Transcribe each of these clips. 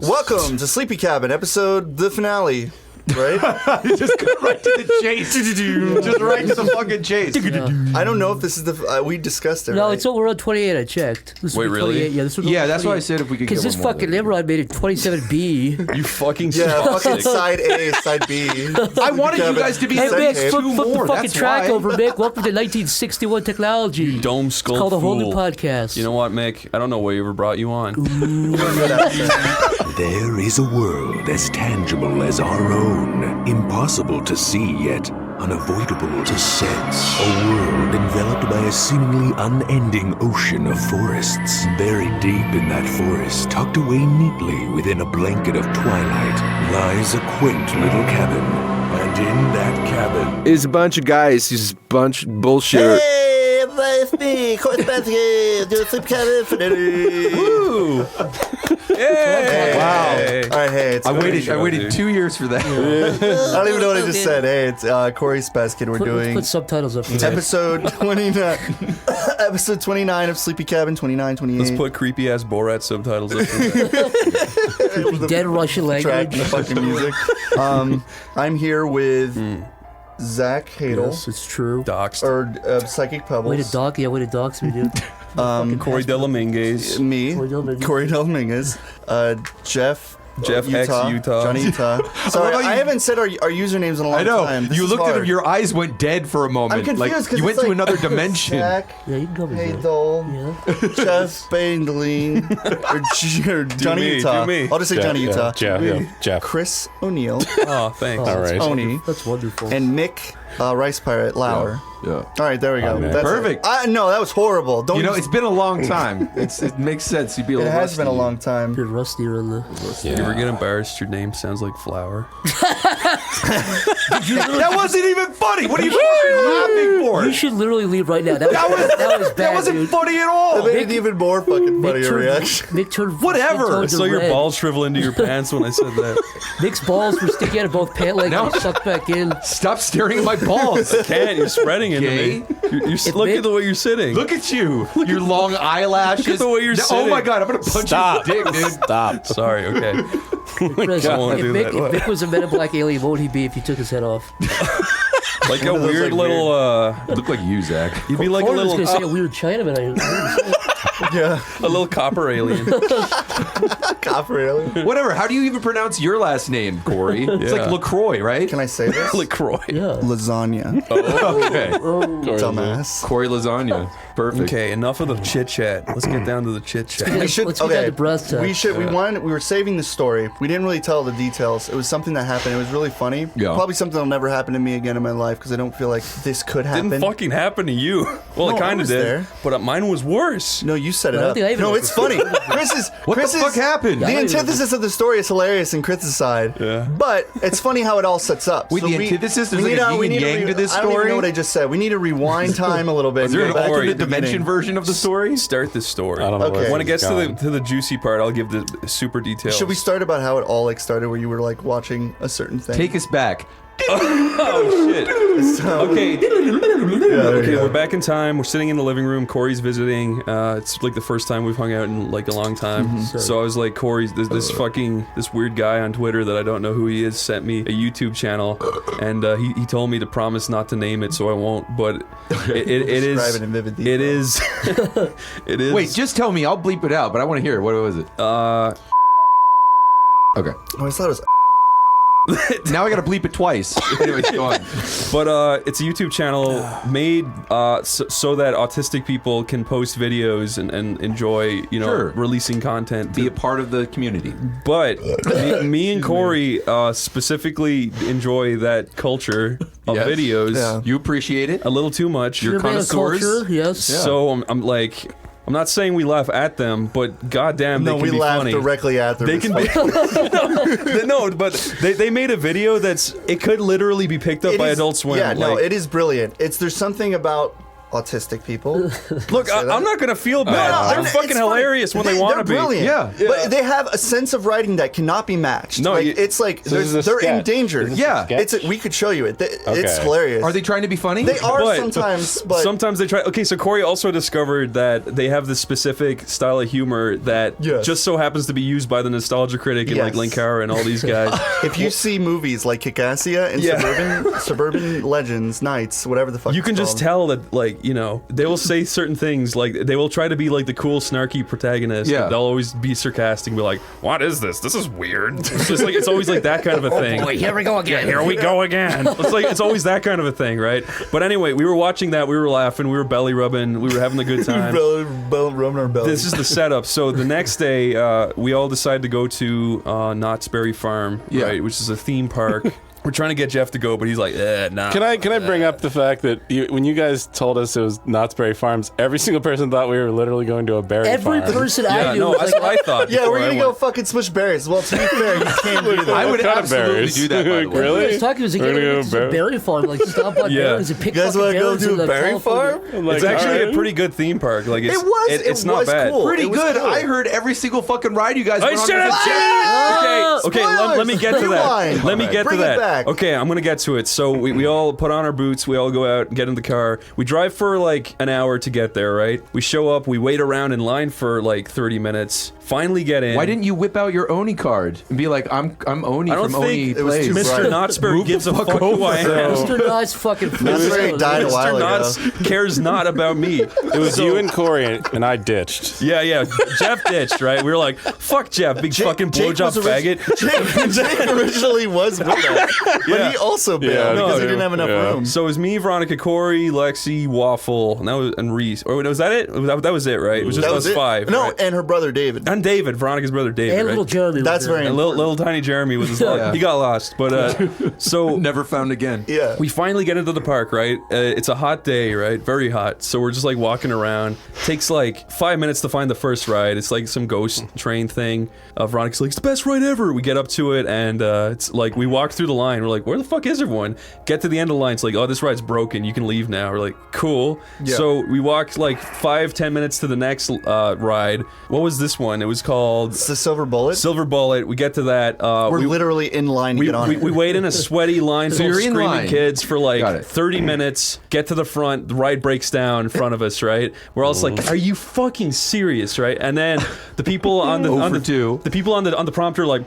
Welcome to SleepyCabin, episode the finale. Right? Just go right to the chase. Just right to the fucking chase. Yeah. I don't know if this is the... we discussed it, No, right? it's we're on 28, I checked. This Wait, really? Yeah, this Yeah, that's why I said if we could get because this one more fucking there. Nimrod made it 27B. You fucking Yeah, suck. fucking side A, side B. I wanted you guys to be Hey, Second Mick, tape. flip the more, fucking that's track why. over, Mick. Welcome to 1961 technology. Dome It's skull called a whole fool. new podcast. You know what, Mick? I don't know what ever brought you on. There is a world as tangible as our own, impossible to see yet unavoidable to sense. A world enveloped by a seemingly unending ocean of forests. Buried deep in that forest, tucked away neatly within a blanket of twilight, lies a quaint little cabin. And in that cabin is a bunch of guys who's a bunch of bullshit. Hey, everybody, it's me, Corey Spencer, do a SleepyCabin finale. Woo! Hey! Wow. All right, hey, it's I Corey. waited 2 years for that. I don't even know what I just said. Hey, it's Corey Speskin. We're Let's doing put subtitles up for that. episode 29. Episode 29 of SleepyCabin, 29, 28. Let's put creepy ass Borat subtitles up for that. Dead Russian track language. fucking music. I'm here with Zach Hadel, Yes, it's true. Doxed. or Psychic Pebbles. Way to dock, yeah, way to dox me, dude. Corey Delaminguez. Me, Corey Delminguez. Corey Delminguez, Jeff Utah. Johnny Utah. Sorry, love how I you- haven't said our usenames in a long I know. time. This You is looked at hard. him, your eyes went dead for a moment. I'm confused like because you went to another dimension. Zach, Yeah, you can come in there. Hadel, Yeah. Jeff Bandling, or Johnny me, Utah. do me. I'll just say Johnny Utah. Jeff. Chris O'Neill, Oh, thanks. All right. Oney, That's wonderful. and Mick Rice Pirate Lauer. Yeah. All right, there we go. man. That's Perfect. No, that was horrible. Don't You know, it's been a long time. It makes sense. You'd be a it little has been a rusty. long time. Bit rustier on the... You ever get embarrassed? Your name sounds like flour. That wasn't even funny. What are you fucking laughing for? You should literally leave right now. That was bad, That wasn't dude. funny at all. That made it even more fucking funny a reaction. Mick turned Whatever. skin I tones saw your red. balls shrivel into your pants when I said that. Mick's balls were sticking out of both pant legs No. and he sucked back in. Stop staring at my balls. Can't. You're spreading into Gay? me. Look Mick- at the way you're sitting. Look at you. Your long eyelashes. Look at the way you're Oh sitting. my god, I'm gonna punch you in the dick, dude. Stop. Sorry. Okay. Chris, God, I won't if do that. Mick was a Men in Black alien, what would he be if he took his head off? Like a of those, weird like, little. Look like you, Zach. You'd be like a Corey was little. going to say a weird Chinaman. Yeah, A little copper alien. copper alien. Whatever. How do you even pronounce your last name, Corey? It's Yeah. like LaCroix, right? Can I say this? LaCroix. Yeah. Lasagna. Okay. Dumbass. Corey Lasagna. Perfect. Okay, enough of the chit chat. Let's get down to the chit chat. Let's get down to breath We touch. should. We were saving the story. We didn't really tell the details. It was something that happened. It was really funny. Yeah. Probably something that'll never happen to me again in my life because I don't feel like this could happen. Didn't fucking happen to you. Well, No, it I kind of was did, there. but mine was worse. No, you set it I don't up. think I even No, know it's funny. What the fuck happened? The I don't even- antithesis of the story is hilarious in Chris's side. Yeah. But it's funny how it all sets up. Wait, the antithesis? There's like a yin and yang to this I don't even story? know what I just said. We need to rewind time a little bit. Is there and an go back to alternate the dimension beginning. version of the story? Start this story. I don't know Okay. where When it this gets is to going. the juicy part, I'll give the super details. Should we start about how it all like started, where you were like watching a certain thing? Take us back. Oh shit. So- Okay. Yeah, there Okay, you go. we're back in time. We're sitting in the living room. Corey's visiting. It's like the first time we've hung out in like a long time. Mm-hmm. So I was like, Corey, this weird guy on Twitter that I don't know who he is sent me a YouTube channel, and he told me to promise not to name it, so I won't. But it is. Describe it in vivid detail. It is. It is. Wait, just tell me. I'll bleep it out, but I want to hear it. What was it? Okay. Oh, I thought it was. Now I gotta bleep it twice. Anyways, go on. But it's a YouTube channel made so that autistic people can post videos and enjoy, Sure. releasing content. Be a part of the community. But me and Corey specifically enjoy that culture of Yes. videos Yeah. You appreciate it? a little too much. You're You're a man of connoisseurs? culture, yes. So I'm like, I'm not saying we laugh at them, but goddamn, No, they can we be laughed funny. directly at them. They It's can be funny. no, but they made a video it could literally be picked up It by is- Adult Swim. Yeah, no, like- it is brilliant. There's something about autistic people. Look, I'm not gonna feel bad. They're fucking hilarious when they want to be. Brilliant. Yeah. But they have a sense of writing that cannot be matched. No, it's like this is a they're sketch. endangered. Is this a Yeah. sketch? We could show you it. It's Okay. hilarious. Are they trying to be funny? They are But sometimes, but sometimes they try. Okay, so Corey also discovered that they have this specific style of humor that Yes. just so happens to be used by the nostalgia critic and like Yes. Linkara and all these guys. if you see movies like Kick-Assia and Suburban Legends, Nights, whatever the fuck, You it's can just called. tell that, like, you know, they will say certain things, like, they will try to be, like, the cool, snarky protagonist. Yeah. They'll always be sarcastic and be like, what is this? This is weird. It's just like, it's always, like, that kind of a thing. Wait, here we go again. Here we go again. It's like, it's always that kind of a thing, right? But anyway, we were watching that, we were laughing, we were belly rubbing, we were having a good time. Rubbing our belly. This is the setup. So the next day, we all decided to go to Knott's Berry Farm, Yeah. right, which is a theme park. We're trying to get Jeff to go, but he's like, nah. Can I bring up the fact that when you guys told us it was Knott's Berry Farms, every single person thought we were literally going to a berry Every farm. person Yeah, I knew no, was that's like, what I thought. yeah, before we're I gonna go went. fucking switch berries. Well, to be fair, you can't do that. I would What kind of absolutely berries? do that, by the way. Really? I was talking to his We're gonna go a berry- berry farm, like stop by Yeah. berries and pick You guys fucking want to go berries to in a the berry California- farm? I'm like, It's actually alright. a pretty good theme park. Like it's, It was. It's not was bad. Cool. Pretty It was good. cool. I heard every single fucking ride you guys I went on. should have Ah! Okay, let me get to Rewind. that. Let me get Bring to it that. back. Okay, I'm gonna get to it. So we all put on our boots. We all go out and get in the car. We drive for like an hour to get there. Right? We show up. We wait around in line for like 30 minutes. Finally get in. Why didn't you whip out your Oni card and be like, I'm Oney I don't from Oney think it was Plays? too Mr. bright. Knotsberry Move gives the a fuck fuck who I over. am. Mr. Knotts fucking That's where he died a while Mr. ago. Knotts cares not about me. It was you and Corey, and I ditched. Yeah. Jeff ditched, right? We were like, fuck Jeff, big fucking Jake blowjob was faggot. Jake originally was with us, but he also bailed Yeah, because he no, didn't have enough yeah. room. So it was me, Veronica, Corey, Lexi, Waffle, and Reese. Or was that it? That was it, right? It was just That us was it. five. No, right? and her brother David. And David, Veronica's brother David, And right? little Jeremy. was That's there. very And little tiny Jeremy was his Yeah. he got lost. But so Never found again. Yeah. we finally get into the park, right? It's a hot day, right? Very hot. So we're just like walking around. Takes like 5 minutes to find the first ride. It's like some ghost train thing. Veronica's like, it's the best ride ever. We get up to it and it's like we walk through the line. We're like, where the fuck is everyone? Get to the end of the line. It's like, oh, this ride's broken. You can leave now. We're like, cool. Yeah. So we walked like 5-10 minutes to the next ride. What was this one? It was called It's the Silver Bullet. Silver Bullet. We get to that. We're literally in line to we, get on we, it. we wait in a sweaty line full of you're in screaming line. kids for Got like it. 30 minutes, get to the front, the ride breaks down in front of us, right? We're all just like, are you fucking serious, right? And then the people on the, on for the, two. the people on the prompter are like,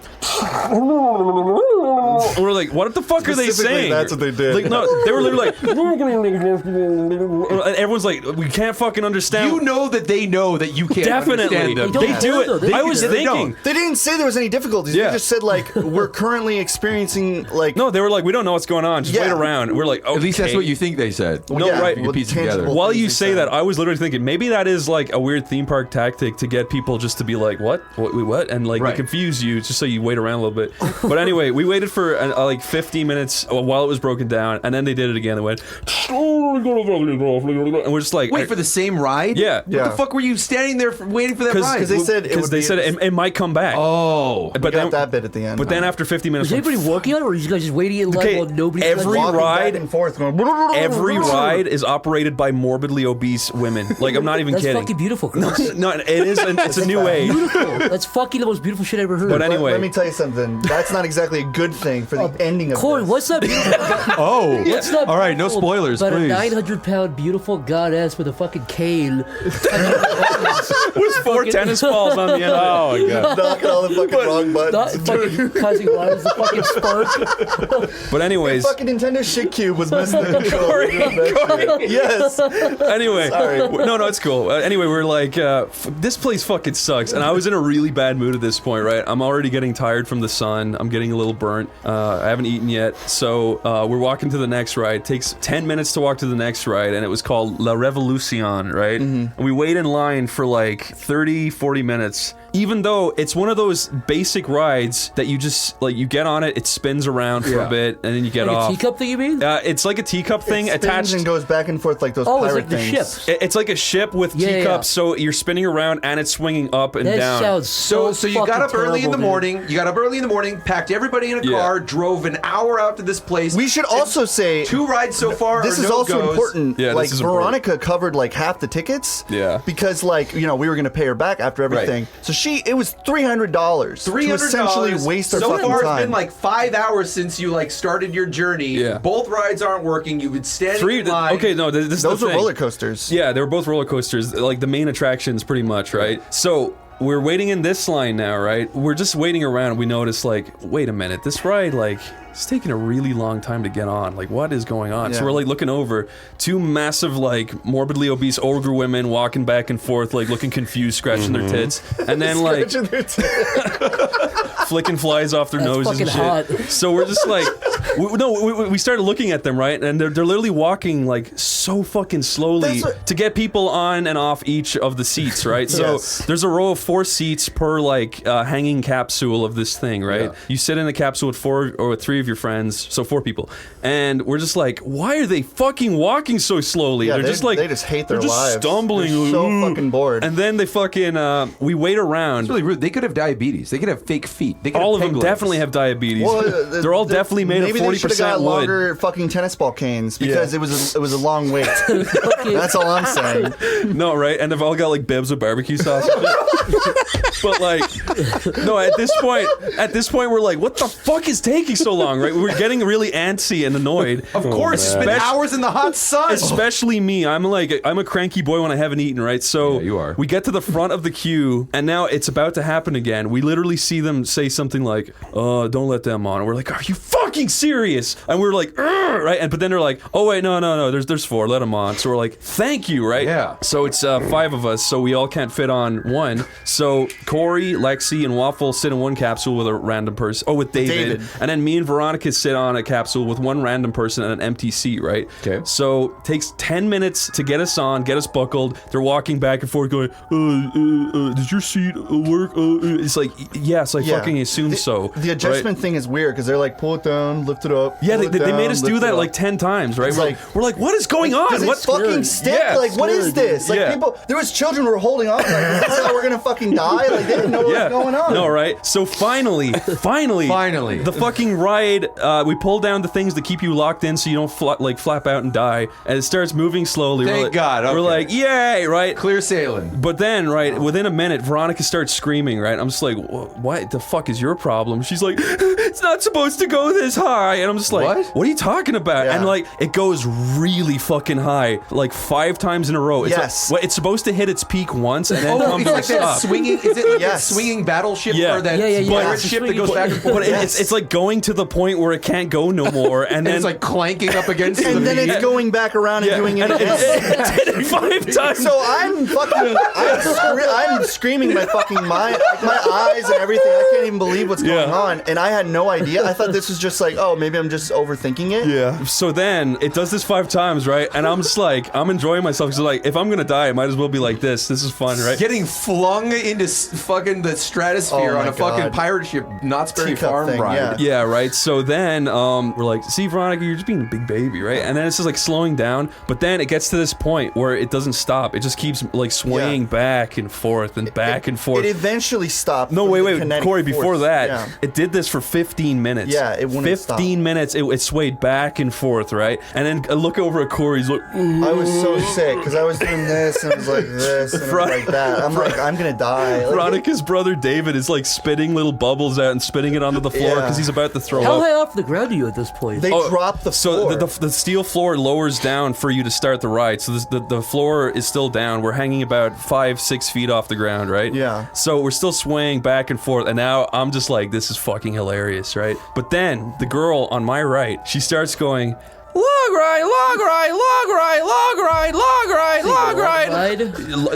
we're like, what the fuck are they Specifically, saying? that's what they did. Like, no, they were literally like, and everyone's like, we can't fucking understand. You know that they know that you can't Definitely, understand them. They they don't do care, though. it. They I do was that. They thinking. don't. They didn't say there was any difficulties. Yeah. They just said like we're currently experiencing like No, they were like, we don't know what's going on. Just wait Yeah. around. We're like, okay. At least that's what you think they said. No, yeah, right. You piece it together. tangible While things you they say said. that, I was literally thinking maybe that is like a weird theme park tactic to get people just to be like, what, and like Right. they confuse you just so you wait around a little bit. But anyway, we waited for like 15 minutes while it was broken down, and then they did it again. They went, and we're just like, Wait for the same ride? Yeah. What Yeah. the fuck were you standing there waiting for that ride? because they said it because would they be- said it might come back. Oh. but we got then that bit at the end. but then after 50 minutes, Was anybody working on it, or were you guys just waiting in line Okay, while nobody? every Walking ride- back and forth going. every ride is operated by morbidly obese women. Like, I'm not even That's kidding. fucking beautiful, Chris. No, it is. It's a new age. Beautiful. That's fucking the most beautiful shit I ever heard. But anyway, Let me tell you something. That's not exactly a good thing for the ending of Corey, this. what's that beautiful? Oh. What's that? All right, no beautiful spoilers, But please. a 900-pound beautiful goddess with a fucking cane. with 4 tennis balls on the end. Oh my god. knocking all the fucking wrong Not buttons? fucking causing lines, the fucking spark. But anyways, Fucking Nintendo shit cube was missing the controller. Corey, Yes. anyway, Sorry. no, it's cool. Anyway, we're like, this place fucking sucks, and I was in a really bad mood at this point, right? I'm already getting tired from the sun. I'm getting a little burnt. I haven't eaten yet, so we're walking to the next ride. It takes 10 minutes to walk to the next ride, and it was called La Revolucion, right? And we wait in line for like 30, 40 minutes. even though it's one of those basic rides that you just like, you get on it, it spins around for a bit, and then you get Like off. a teacup thing, you mean? It's like a teacup thing It spins attached. and goes back and forth like those Oh, it's pirate like the things. ships. It's like a ship with Yeah, teacups, yeah. so you're spinning around and it's swinging up and That down. sounds So you got fucking up early in the terrible, dude. morning. You got up early in the morning, packed everybody in a Yeah. car, drove an hour out to this place. We should also say 2 rides so far. this are is no also goes. important. Yeah, this like is important. Veronica covered like half the tickets. Yeah. Because like we were gonna pay her back after everything. So it was $300. To essentially waste our so fucking far, time. it's been like 5 hours since you like started your journey. Yeah. Both rides aren't working. You've been standing in line. Okay, no, this is Those the are thing. roller coasters. Yeah, they were both roller coasters, like the main attractions pretty much, right? So we're waiting in this line now, right? We're just waiting around. We notice, like, wait a minute, this ride, like, it's taking a really long time to get on. Like, what is going on? So Yeah. we're like looking over, 2 massive, like, morbidly obese ogre women walking back and forth, like looking confused, scratching their tits, and then like flicking flies off their noses and shit. fucking hot. So we're just like, we started looking at them, right? And they're literally walking like so fucking slowly to get people on and off each of the seats, right? So Yes. there's a row of 4 seats per like hanging capsule of this thing, right? Yeah. You sit in the capsule with 4 or with 3 of your friends, so 4 people, and we're just like, why are they fucking walking so slowly? Yeah, they're just like they just hate their they're just lives. stumbling, They're so "Ooh." fucking bored. And then they fucking we wait around. It's really rude. They could have diabetes. They could have fake feet. They could All have of them peg legs. definitely have diabetes. Well, They're all definitely made of maybe they should have 40% got wood. longer fucking tennis ball canes because it was a long wait. That's all I'm saying. No, right? And they've all got like bibs with barbecue sauce. And shit. But like, no. At this point, we're like, what the fuck is taking so long? Right? We're getting really antsy and annoyed. Of course, spend hours in the hot sun. Especially me. I'm a cranky boy when I haven't eaten, right? So Yeah, you are. we get to the front of the queue, and now it's about to happen again. We literally see them say something like, don't let them on. And we're like, are you fucking serious? And we're like, "Ugh," right? But then they're like, oh wait, no, there's 4, let them on. So we're like, thank you, right? Yeah. So it's 5 of us, so we all can't fit on one. So Corey, Lexi, and Waffle sit in one capsule with a random person. Oh, with David. And then me and Veronica sit on a capsule with one random person and an empty seat, right? Okay. So takes 10 minutes to get us on, get us buckled. They're walking back and forth going, does your seat work? It's like, yes, I fucking assume so. The adjustment thing is weird because they're like, pull it down, lift it up. Yeah, pull they it made down, us do lift that it like up. 10 times, right? It's We're like, what is going on? Does it What's fucking stick? Yeah, like, what is this? Like, Yeah. people, there was children who were holding on. Like, is this how we're gonna fucking die? Like, they didn't know what was going on. No, right? So finally, the fucking ride, we pull down the things that keep you locked in so you don't flap out and die, and it starts moving slowly. Thank we're like, God, okay. We're like, yay, right? Clear sailing. But then, right, within a minute, Veronica starts screaming, right? I'm just like, what the fuck is your problem? She's like, it's not supposed to go this high. And I'm just like, what are you talking about? Yeah. And like, it goes really fucking high, like 5 times in a row. It's Yes. like, it's supposed to hit its peak once and then come it's to a like that stop. swinging. Is it like that Yes. swinging battleship Yeah. or that Yeah. pirate It's a ship that swinging- goes back and forth? But it's like going to the point where it can't go no more, and and then it's like clanking up against the And then beat. it's going back around and doing it and again. it's hit it 5 times. So I'm screaming my fucking mind, like my eyes and everything. I can't even believe what's going on, and I had no idea. I thought this was just like, oh, maybe I'm just overthinking it. Yeah. So then it does this 5 times, right? And I'm just like, I'm enjoying myself because like, if I'm gonna die, it might as well be like this. This is fun, right? Getting flung into fucking the stratosphere Oh on my a fucking God. pirate ship, Knott's Berry Teacup Farm thing, ride. yeah. Yeah, right. So then we're like, see, Veronica, you're just being a big baby, right? And then it's just like slowing down, but then it gets to this point where it doesn't stop. It just keeps like swaying back and forth and back and forth. It eventually stopped. No, from wait, the kinetic Corey, force. before that, Yeah. it did this for 15 minutes. Yeah, it wouldn't 15 minutes, it swayed back and forth, right? And then I look over at Corey, he's like, ooh. I was so sick because I was doing this and it was like this and it was like that. I'm like, I'm gonna die. Like, Veronica's brother David is like spitting little bubbles out and spitting it onto the floor Yeah. because he's about to throw How up. high off the ground are you at this point? they dropped the So floor. the steel floor lowers down for you to start the ride. So the floor is still down. We're hanging about 5-6 feet off the ground, right? Yeah. So we're still swaying back and forth, and now I'm just like, this is fucking hilarious, right? But then the girl on my right, she starts going, log ride, log ride, log ride, log ride, log ride, log ride.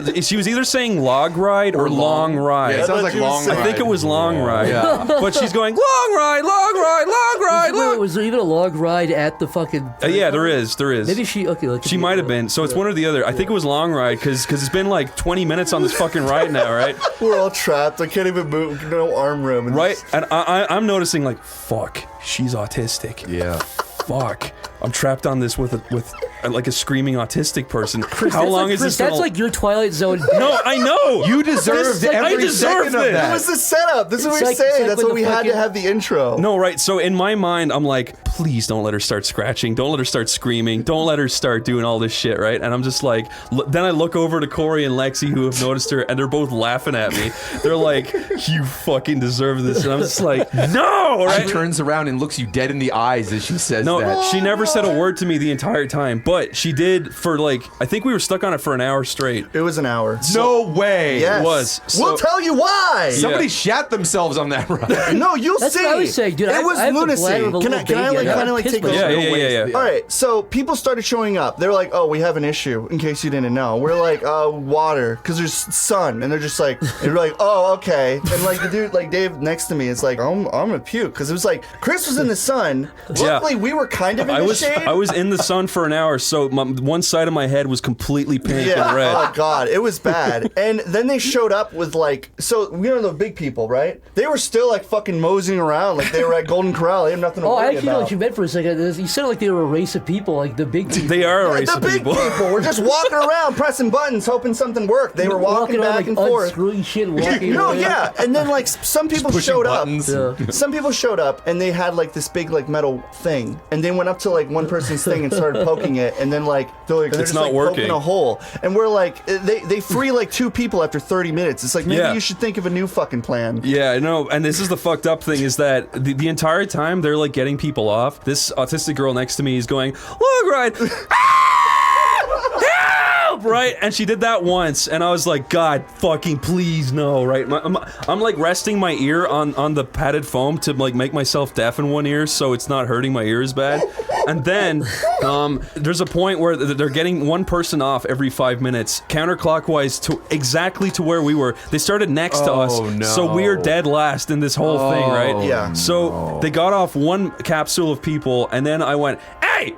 Ride? She was either saying log ride or long ride. Yeah, it sounds like long ride. I think it was long ride. Yeah. But she's going long ride, log ride, log ride, Wait, log. was there even a log ride at the fucking... Yeah, there is. Maybe she... Okay, look. She might have been. So it's one or the other. I think it was long ride because it's been like 20 minutes on this fucking ride now, right? We're all trapped. I can't even move. No arm room. Right? And I'm noticing like, fuck, she's autistic. Yeah. Fuck, I'm trapped on this with like a screaming autistic person. How long is this That's gonna... like your Twilight Zone. No, I know. You deserved I every deserve second of this. It that. was the setup. This is what It's we're like- saying. it's like That's when what we the had to fucking- have the intro. No, right. So in my mind, I'm like, please don't let her start scratching. Don't let her start screaming. Don't let her start doing all this shit, right? And I'm just like, then I look over to Corey and Lexi who have noticed her, and they're both laughing at me. They're like, you fucking deserve this. And I'm just like, no, right? She turns around and looks you dead in the eyes as she says No, that. she never said a word to me the entire time, but she did for like, I think we were stuck on it for an hour straight. It was an hour. No way. Yes. It was. We'll So- tell you why. Somebody Yeah. shat themselves on that ride. No, you'll That's see. what I was saying, dude. It was I have the lunacy. bladder of a Can little I baby. like I kind of like pissed take myself. over? Yeah. All right, so people started showing up. They're like, "Oh, we have an issue." In case you didn't know, we're like, water, because there's sun, and they're just like, and we're like, "Oh, okay." And like the dude, like Dave next to me, it's like, I'm gonna puke, because it was like Chris was in the sun. Luckily, we were kind of in the shade. I was in the sun for an hour, so one side of my head was completely pink Yeah. and red. Oh god, it was bad. And then they showed up with like, so you know the big people, right? They were still like fucking moseying around like they were at Golden Corral. They had nothing to Oh, I worry actually know about. what you meant for a second. You sounded like they were a race of people, like the big people. They are a race The of big people. people were just walking around, pressing buttons, hoping something worked. They were walking around, back like, and forth. unscrewing shit, walking No, away. yeah, and then like some people Pushing showed buttons. up. Yeah. Some people showed up and they had like this big like metal thing, and they went up to like one person's thing and started poking it, and then like they're It's just not like working. poking a hole, and we're like they free like 2 people after 30 minutes. It's like maybe Yeah. you should think of a new fucking plan. Yeah, I know, and this is the fucked up thing is that the entire time they're like getting people off. This autistic girl next to me is going, log ride. Help! Right? And she did that once, and I was like, God fucking please no, right? I'm like resting my ear on the padded foam to like make myself deaf in one ear so it's not hurting my ears bad. And then there's a point where they're getting one person off every 5 minutes, counterclockwise to exactly to where we were. They started next to us, Oh, no. so we are dead last in this whole thing, right? Yeah. So they got off one capsule of people, and then I went, hey,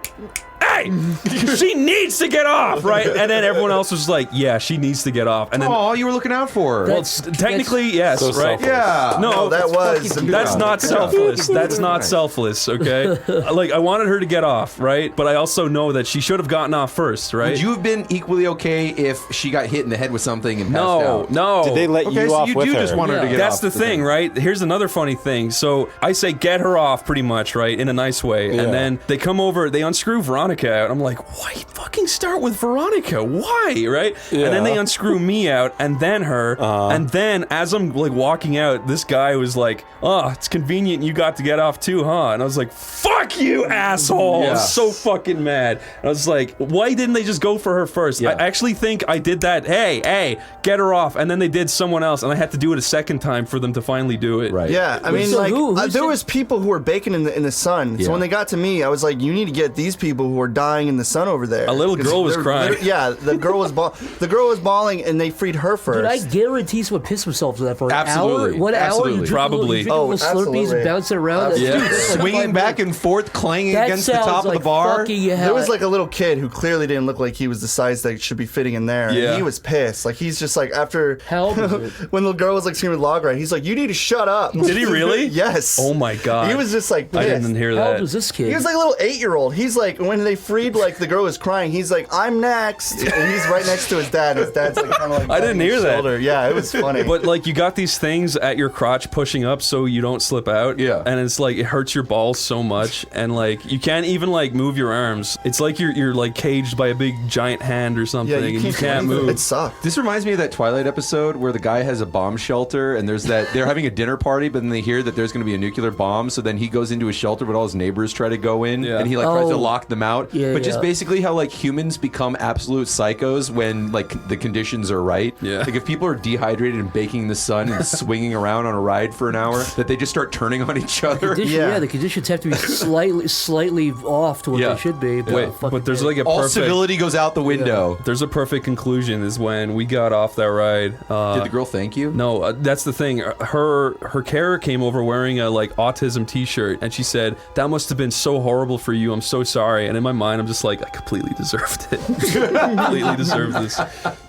she needs to get off, right? And then everyone else was like, yeah, she needs to get off. And then, Oh, you were looking out for her. well, technically, yes, So right? selfless. Yeah. No, that was that's not selfless. That's not selfless, okay? Like, I wanted her to get off, right? But I also know that she should have gotten off first, right? Would you have been equally okay if she got hit in the head with something and passed out? No. Did they let Okay, you so off you with do her? just want her to Yeah. get That's off. the thing, right? Here's another funny thing. So I say get her off pretty much, right? In a nice way. Yeah. And then they come over, they unscrew Veronica out. I'm like, why fucking start with Veronica? Why, right? And then they unscrew me out and then her. And then as I'm like walking out, this guy was like, oh, it's convenient you got to get off too, huh? And I was like, fuck you, asshole. I was so fucking mad. And I was like, why didn't they just go for her first? I actually think I did that. Hey, get her off. And then they did someone else, and I had to do it a second time for them to finally do it. Right. Yeah, I mean, So like, who there said- was people who were baking in the sun. Yeah. So when they got to me, I was like, you need to get these people who are dying in the sun over there. A little 'Cause girl was they're- crying. Yeah, the girl was bawling, and they freed her first. Dude, I guarantee someone pissed themselves for that for an Absolutely. hour. 1 hour, Absolutely. you drink Probably. little Oh, Slurpees absolutely. and bouncing around. Absolutely. Dude, that's like Swinging 5 back minutes. and forth, clanging That against the sounds top like of the bar. fucking hell. There was like a little kid who clearly didn't look like he was the size that should be fitting in there. Yeah. And he was pissed. Like, he's just like, after How old was it? when the girl was like screaming log ride, he's like, you need to shut up. Did he really? Yes. Oh my God. He was just like I pissed. didn't hear How old that. was this kid? He was like a little 8-year-old. He's like, when they freed like the girl was crying, he's like, I'm next. And he's right next to his dad. His dad's like kind of like I didn't patting his hear that. shoulder. Yeah, it was funny. But like you got these things at your crotch pushing up so you don't slip out. Yeah. And it's like it hurts your balls so much, and like you can't even like move your arms. It's like you're like caged by a big giant hand or something, yeah, and you can't do anything. move. It sucked. This reminds me of that Twilight episode where the guy has a bomb shelter and there's that they're having a dinner party, but then they hear that there's going to be a nuclear bomb. So then he goes into his shelter, but all his neighbors try to go in, Yeah. and he like tries to Oh. lock them out. Yeah, but just yeah. basically how like humans become absolute psychos when like the conditions are right. Yeah. Like if people are dehydrated and baking in the sun and swinging around on a ride for an hour, that they just start turning on each other. The conditions have to be slightly off to what Yeah. they should be. But there's like a All perfect. civility goes out the window. There's a perfect conclusion is when we got off that ride. Did the girl thank you? No, that's the thing. Her carer came over wearing a like autism T-shirt, and she said, "That must have been so horrible for you. I'm so sorry." And in my mind, I'm just like, I completely deserved it. Completely deserved this.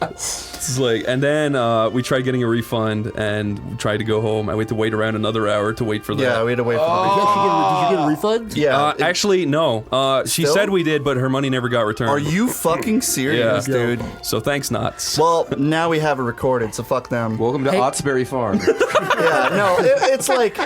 It's like, and then we tried getting a refund and we tried to go home. I had to wait around another hour to wait for that. Yeah, we had to wait for the Did you get a refund? Yeah. Actually, no. She Still? said we did, but her money never got returned. Are you fucking serious, Yeah. dude? So thanks, Knots. Well, now we have it recorded, so fuck them. Welcome to Ottsbury Farm. Yeah, no, it's like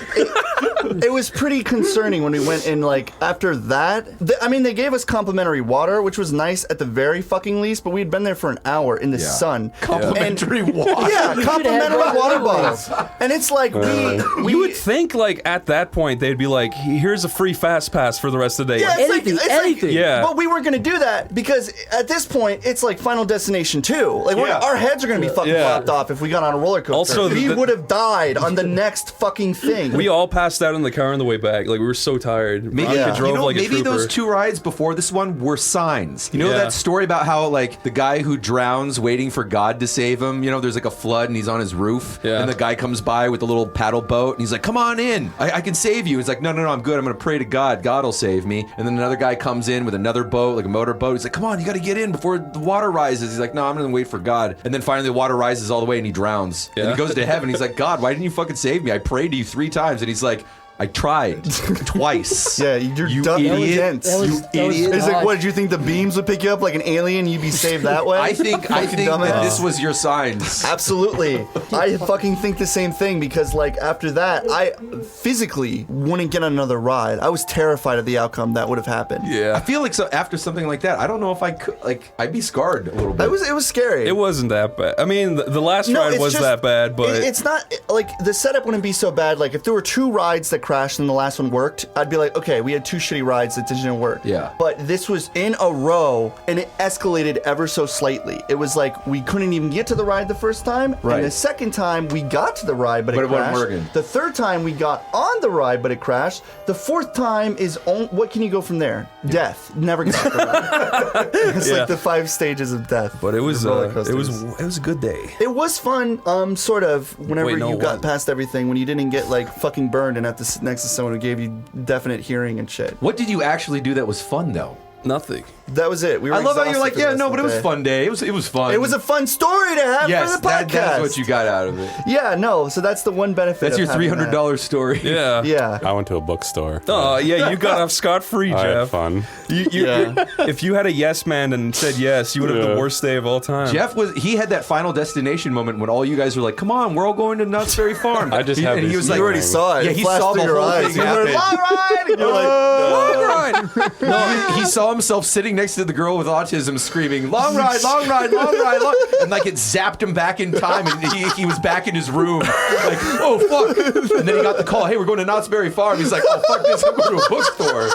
it was pretty concerning when we went in. Like after that, I mean, they gave us complimentary water, which was nice at the very fucking least. But we had been there for an hour in the sun. Complimentary water. Yeah, complimentary water bottles, and it's like you would think like at that point they'd be like, "Here's a free fast pass for the rest of the day." Yeah, it's Anything, like, anything. Yeah. But we weren't gonna do that because at this point it's like Final Destination 2. Like our heads are gonna be fucking flopped off if we got on a roller coaster. Also, we would have died on the next fucking thing. We all passed out in the car on the way back. Like we were so tired. Veronica drove like a maybe trooper. those two rides before this one were signs. You know Yeah. that story about how like the guy who drowns waiting for God to save him. You know, there's like a flood and he's on his roof, Yeah. and the guy comes by with a little paddle boat and he's like, "Come on in, I can save you." He's like, "No, I'm good. I'm gonna pray to God. God will save me." And then another guy comes in with another boat, like a motor boat. He's like, "Come on, you got to get in before the water rises." He's like, "No, I'm gonna wait for God." And then finally the water rises all the way and he drowns. And he goes to heaven. He's like, "God, why didn't you fucking save me? I prayed to you 3 times." And he's like, "I tried twice." Yeah, you're you dumb. idiot. That was- You that was idiot. It's like, odd. what did you think the beams would pick you up like an alien? You'd be saved that way? I think Fucking that dumbass. this was your signs. Absolutely. I fucking think the same thing because, like, after that, I physically wouldn't get on another ride. I was terrified of the outcome that would have happened. I Yeah. feel like after something like that, I don't know if I could. Like, I'd be scarred a little bit. It was scary. It wasn't that bad. I mean, the last ride it's was just- that bad, but it's not like the setup wouldn't be so bad. Like if there were 2 rides that crashed and the last one worked, I'd be like, okay, we had 2 shitty rides that didn't work. Yeah. But this was in a row and it escalated ever so slightly. It was like we couldn't even get to the ride the first time, Right. and the second time we got to the ride, but But it it wasn't crashed. working. The third time we got on the ride, but it crashed. The fourth time is what can you go from there? Death. Never got the ride. It's Yeah. like the 5 stages of death. but it was The roller it coasters. was a good day. It was fun, sort of, whenever Wait, no, you got what? past everything, when you didn't get, like, fucking burned and have to sit next to someone who gave you definite hearing and shit. What did you actually do that was fun though? Nothing. That was it. We were I love how you're exhausted like, for the yeah, rest no, of but the it was day. a fun day. It was fun. It was a fun story to have yes, for the podcast. that's what you got out of it. Yeah, no, so that's the one benefit That's of your having that. $300 story. Yeah. Yeah. I went to a bookstore. Oh yeah, you got off scot-free, I had Jeff. fun. If you had a yes man and said yes, you would have the Yeah. worst day of all time. Jeff he had that final destination moment when all you guys were like, "Come on, we're all going to Knott's Berry Farm." I just have and he this was like, You already saw it. Yeah, It he flashed saw through the your whole eyes. thing You heard, happen. "Long ride!" And you're like, Long ride. No, he saw himself sitting next to the girl with autism, screaming, "Long ride, long ride, long ride!" Long. And like it zapped him back in time, and he was back in his room, like, "Oh fuck!" And then he got the call, "Hey, we're going to Knott's Berry Farm." He's like, "Oh fuck this! I'm going to a bookstore."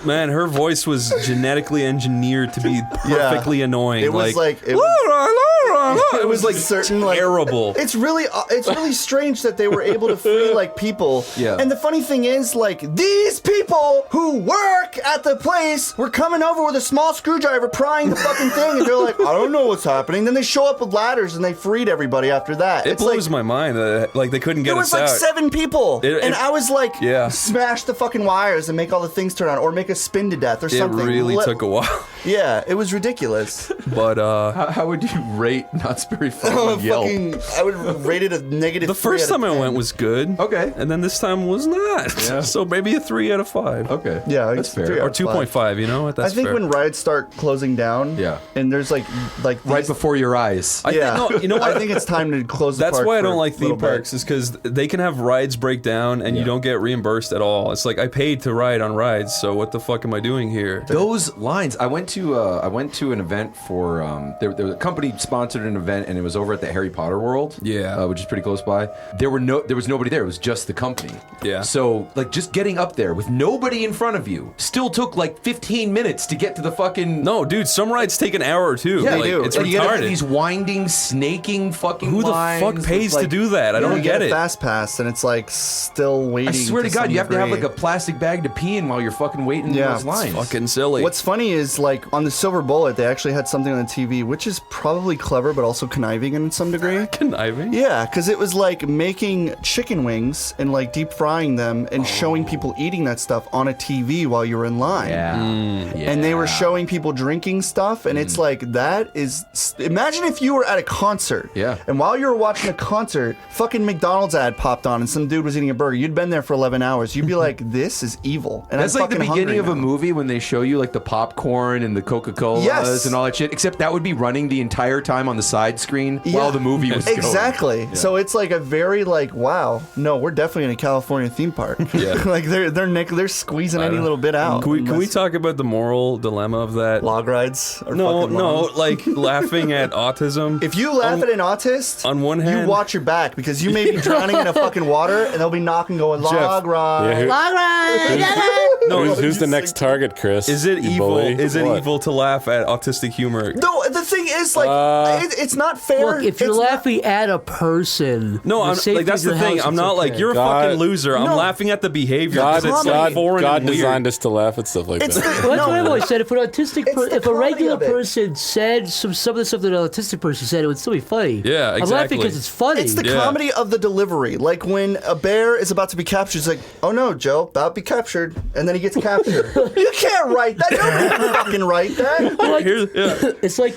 Man, her voice was genetically engineered to be perfectly annoying. It was like, it was like certain, like, terrible. It's really strange that they were able to free like people. Yeah. And the funny thing is, like, these people who work at the place were coming over with a small screwdriver, prying the fucking thing, and they're like, I don't know what's happening. Then they show up with ladders and they freed everybody after that. It It's blows like, my mind that like they couldn't get there us was like out. 7 people, and I was like, Yeah. smash the fucking wires and make all the things turn on, or make us spin to death, or It something. really took a while, Yeah, it was ridiculous. but How would you rate Knott's Berry Farm on Yelp? I would rate it a negative. the 3 first out of time I 10. went was good. Okay. and then this time was not. Yeah. So maybe a 3 out of 5. Okay. Yeah, that's it's fair. 3 Or out of 2.5. You know what? That's I think fair. when rides start closing down, Yeah. and there's like Right these- before your eyes. yeah, think- no, you know what? I think it's time to close the That's park why I for don't a like little theme bit. parks, is because they can have rides break down and you don't get reimbursed at all. It's like I paid to ride on rides, so what the fuck am I doing here? Those lines. I went to an event for there was a company sponsored an event, and it was over at the Harry Potter World. Yeah. Which is pretty close by. There was nobody there. It was just the company. Yeah. So like just getting up there with nobody in front of you still took like 15 minutes to get to the fucking. No, dude, some rides take an hour or two. Yeah, like, they do. It's And you gotta have retarded. these winding, snaking fucking Who the lines fuck with, pays like- to do that? I don't you get a it. fast pass, and it's like still waiting. I swear to God, some you have to have degree. like a plastic bag to pee in while you're fucking waiting Yeah, in those it's lines. Fucking silly. What's funny is like on the Silver Bullet, they actually had something on the TV, which is probably clever, but also conniving in some degree. conniving? Yeah, because it was like making chicken wings and like deep frying them and showing people eating that stuff on a TV while you were in line. Yeah. And they were showing people drinking stuff, and it's like, that is. Imagine if you were at a concert. Yeah. And while you were watching a concert, fucking McDonald's ad popped on, and some dude was eating a burger. You'd been there for 11 hours. You'd be like, this is evil. And That's I'm like the fucking beginning hungry of a now. movie when they show you like the popcorn and the Coca-Colas Yes. and all that shit. Except that would be running the entire time on the side screen while the movie was going. Exactly. So it's like a very like, wow, no, we're definitely in a California theme park. Yeah. Like they're squeezing any little bit out. Can we Unless- talk about the moral dilemma of that? log rides? Are No, fucking no, long. like laughing at autism. If you laugh at an autist, on one hand- you watch your back because you may be drowning in a fucking water, and they'll be knocking, going log ride. Yeah, Log ride. No, who's the next target, Chris? Is it You evil? bully? Is it What? evil to laugh at autistic humor? No, the thing is, like, it's not fair. Look, if you're It's not- laughing at a person, No, I'm safety like that's of the your thing. house, I'm it's not like okay. you're a God- fucking loser. I'm No. laughing at the behavior God, because it's like foreign God and weird. designed us to laugh at stuff like It's that. the, Well, that's no, what I've always said. If an autistic, It's the if a comedy regular of it. person said some of the stuff that an autistic person said, it would still be funny. Yeah, I'm laughing exactly. because it's funny. It's the Yeah. comedy of the delivery. Like when a bear is about to be captured, it's like, oh no, Joe, about to be captured. And then he gets captured. You can't write that. Nobody can fucking write that. It's like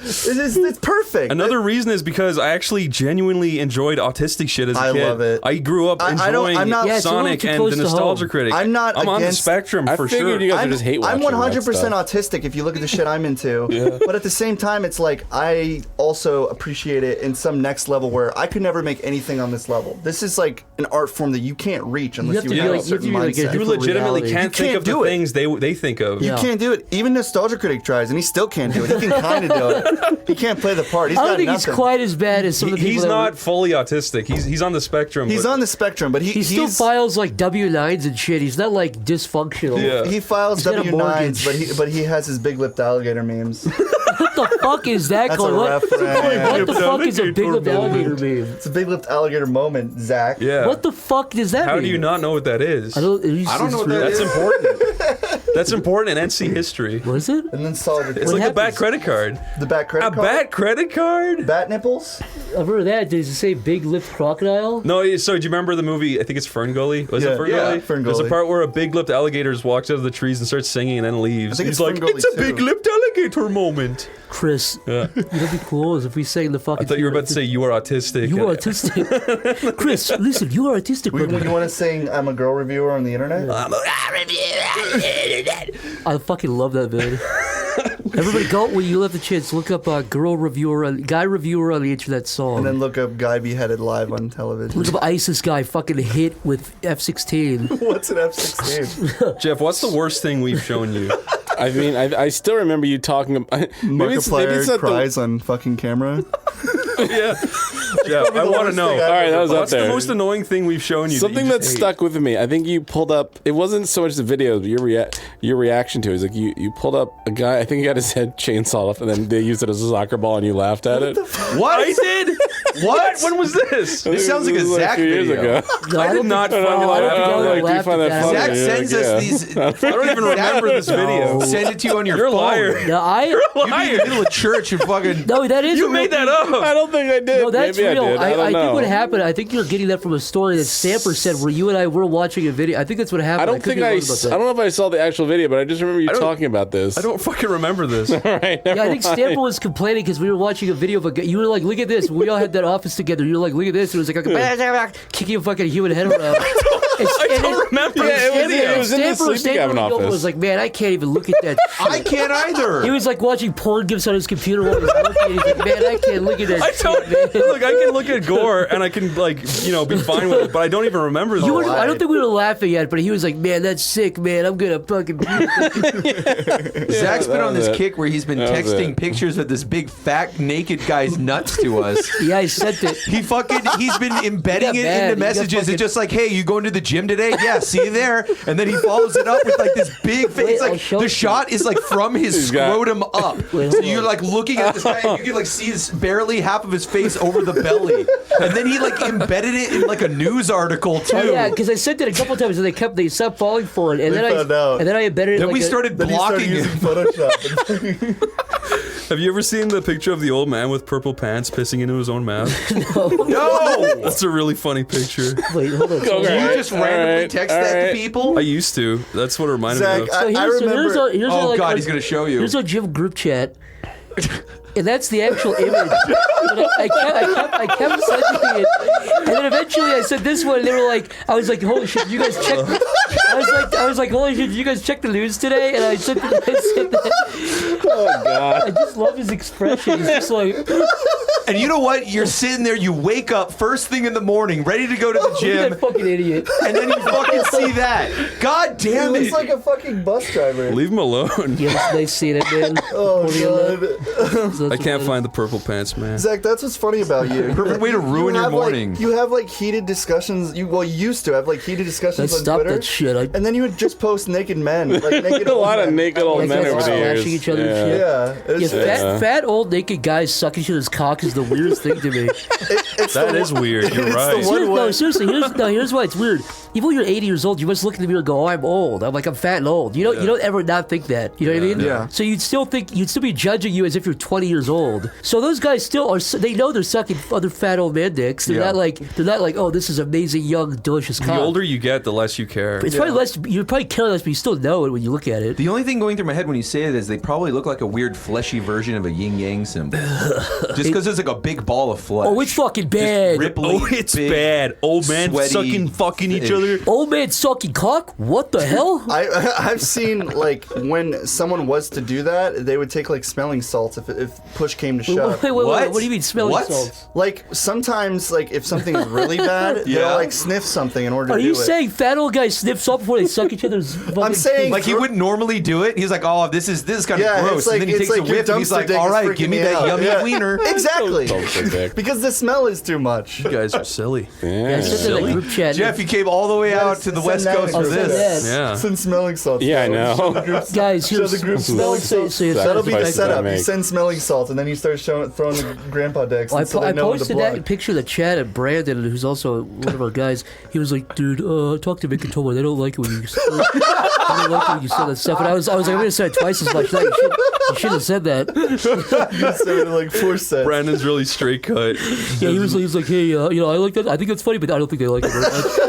It's perfect. Another reason is because I actually genuinely enjoyed autistic shit as a I kid. love it. I grew up I don't- enjoying I'm not- Yeah, it's a little Sonic too and close the to Nostalgia home. Critic. I'm not I'm on the against- spectrum I for figured sure. you guys are just hate watching. I'm 100% that stuff. autistic if you look at the shit I'm into. But at the same time, it's like I also appreciate it in some next level where I could never make anything on this level. This is like an art form that you can't reach unless have you to be have like- a you have to certain be like a mindset. You different legitimately reality. can't You think can't of the do it. things they think of. You Yeah. can't do it. Even Nostalgia Critic tries, and he still can't do it. He can kind of do it. He can't play the part. He's I don't got think nothing. he's quite as bad as some of the people. He's that not fully autistic. He's on the spectrum. He's but- on the spectrum, but He still files like W-9s and shit. He's not like dysfunctional. Yeah. he files He's got a W9s, mortgage. but he has his big-lipped alligator memes. What the fuck is that That's going? a What reference. the fuck is a big lipped alligator meme? It's a big-lipped alligator moment, Zach. Yeah. What the fuck does that How mean? do you not know what that is? I don't know what that That's is. important. That's important in NC history. Was it? And then Soldier It's Critic. like a happens? bat credit card. The bat credit A card? bat credit card? Bat nipples? I've heard of that. Does it say big lipped crocodile? No, so do you remember the movie? I think it's Fern Gully. Was Yeah, it Fern yeah, Gully? Fern There's a Gully. part where a big-lipped alligator walks out of the trees and starts singing and then leaves. I think He's it's like, Fern Gully it's a too. big-lipped alligator moment. Chris, Yeah. it'd be cool is if we sang the fucking. I thought you were about to say you are autistic. You are autistic. Chris, listen, you are autistic. You brother. want to sing I'm a girl reviewer on the internet? I fucking love that man. Everybody go when you have the chance. Look up girl reviewer, guy reviewer on the internet song. And then look up guy beheaded live on television. Look up ISIS guy fucking hit with F-16. What's an F-16? Jeff, what's the worst thing we've shown you? I mean, I still remember you talking about. Maybe it's Markiplier not the. cries on fucking camera. Yeah. Jeff, I the want to worst know. thing All right, that was up What's the there. most annoying thing we've shown you? Something that that stuck with me. I think you pulled up. It wasn't so much the video, but your reaction to it. Is like you pulled up a guy. I think he got his head chainsaw off, and then they used it as a soccer ball, and you lauged at it. What? I did? What? When was this? This sounds like a This was Zach few years video. ago. No, I did don't not think- find no, it. I don't think I I don't would know, do you laugh find at that that. funny? Zach Yeah, sends yeah. us these. I don't even remember this video. Send it to you on your You're a phone. liar. No, I. You'd be in the middle of church and fucking. No, that is. You a made real- that up. I don't think I did. No, that's Maybe real. I did. I don't know. think what happened. I think you're getting that from a story that Stamper said, where you and I were watching a video. I think that's what happened. I don't could think be I. wrong about that. I don't know if I saw the actual video, but I just remember you don't- talking about this. I don't fucking remember this. All right, never Yeah, I think mind. Stamper was complaining because we were watching a video of a guy. You were like, "Look at this." We all had that office together. You were like, "Look at this." And it was like, kicking a fucking human head around. I don't remember Yeah, this it was video. was in the SleepyCabin office. was like, man, I can't even look at that shit. I can't either. He was like watching porn gifs on his computer while he was looking. He's like, man, I can't look at that shit, man. Look, I can look at gore and I can be fine with it, but I don't even remember the I don't think we were laughing yet, but he was like, man, that's sick, man. I'm gonna fucking. Zach's been on this was it. kick where he's been That was texting it. pictures of this big fat naked guy's nuts to us. Yeah, I sent it. He's been embedding He it got mad. into He got messages. fucking- It's just like, hey, you going to the gym today? Yeah, see you there. And then he follows it up with like this big face. Wait, I'll Like show the you. shot is like from his He's got- scrotum up. Wait, So hold you're on. like looking at this guy and you can like see barely half of his face over the belly. And then he like embedded it in like a news article too. Oh yeah, because I sent it a couple times and they stopped falling for it, and They found out. I embedded it. Then like we started Then he started blocking using it. Photoshop. Have you ever seen the picture of the old man with purple pants pissing into his own mouth? No! That's a really funny picture. Wait, hold on. Do you just randomly text that to people? I used to. That's what it reminded Zach, me of. So I here's remember. here's Oh like, God, he's gonna show you. Here's our gym group chat. And that's the actual image. But I kept sending it. And then eventually I said this one, and they were like, I was like, holy shit, did you guys check? I was like, holy shit, did you guys check the news today? And I said that. Oh God. I just love his expression. He's just like, And you know what? You're sitting there, you wake up first thing in the morning, ready to go to the look at gym, that fucking idiot. and then you fucking see that. God He damn looks it. like a fucking bus driver. Leave him alone. Yeah, it's nice seeing it, man. Oh God. I can't find the purple pants, man. Zach, that's what's funny about you. Perfect way to ruin your have, morning. Like, you have like heated discussions. You used to have like heated discussions Let's on stop Twitter. that shit. And then you would just post naked men, like naked A old lot of men. naked old Like men guys over the years. smashing each other and shit. Yeah, it's, Fat old naked guys sucking each other's cock is the weirdest thing to me. That is weird. You're it's right. the one way. No, seriously, here's why it's weird. Even when you're 80 years old, you must look in the mirror and go, "Oh, I'm old." I'm fat and old. You don't ever not think that. You know what I mean? Yeah. So you'd still be judging you as if you're 20 years old. So those guys still are. They know they're sucking other fat old man dicks. They're not like, oh, this is amazing, young, delicious cock. The older you get, the less you care. It's probably less. You probably care less, but you still know it when you look at it. The only thing going through my head when you say it is they probably look like a weird fleshy version of a yin yang symbol. Just because it's like a big ball of flesh. Oh, it's fucking bad. Ripply, Oh, it's big, bad. Old man sweaty sucking fucking each fish. other. Old man sucking cock? What the hell? I've seen like when someone was to do that, they would take like smelling salts if push came to shove. Wait, What? what do you mean smelling What? salts? Like sometimes, like if something's really bad, Yeah. they'll like sniff something in order Are to do you it. saying fat old guys sniff salt before they suck each other's fucking I'm saying Like he wouldn't normally do it. He's like, oh, this is kind of Yeah, gross. it's like- and then he it's takes like a your whiff and he's dumpster like, dick all is right, freaking give me me that out. yummy Yeah. wiener. Exactly. Dumpster dick. Because the smell is too much. You guys are silly. I said that in the group chat. Jeff, you came all the way out to the send West that Coast in for group chat. this. Yeah. Send smelling salts. Yeah, I Show know. the group- Guys, show here's the group smelling salts. you That'll be the Sacrifice that I setup. You make. send smelling salts, and then you start throwing the grandpa decks. I so they know when to posted that block. picture of the chat of Brandon, who's also one of our guys. He was like, "Dude, talk to Vic and Tomo. They don't like it when you. They don't like it when you say that stuff." And I was like, "I'm gonna say it twice as much. You shouldn't have said that." You said it like 4 sets. Brandon's really straight cut. Yeah, he was like, "Hey, I like that. I think that's funny, but I don't think they like it very much."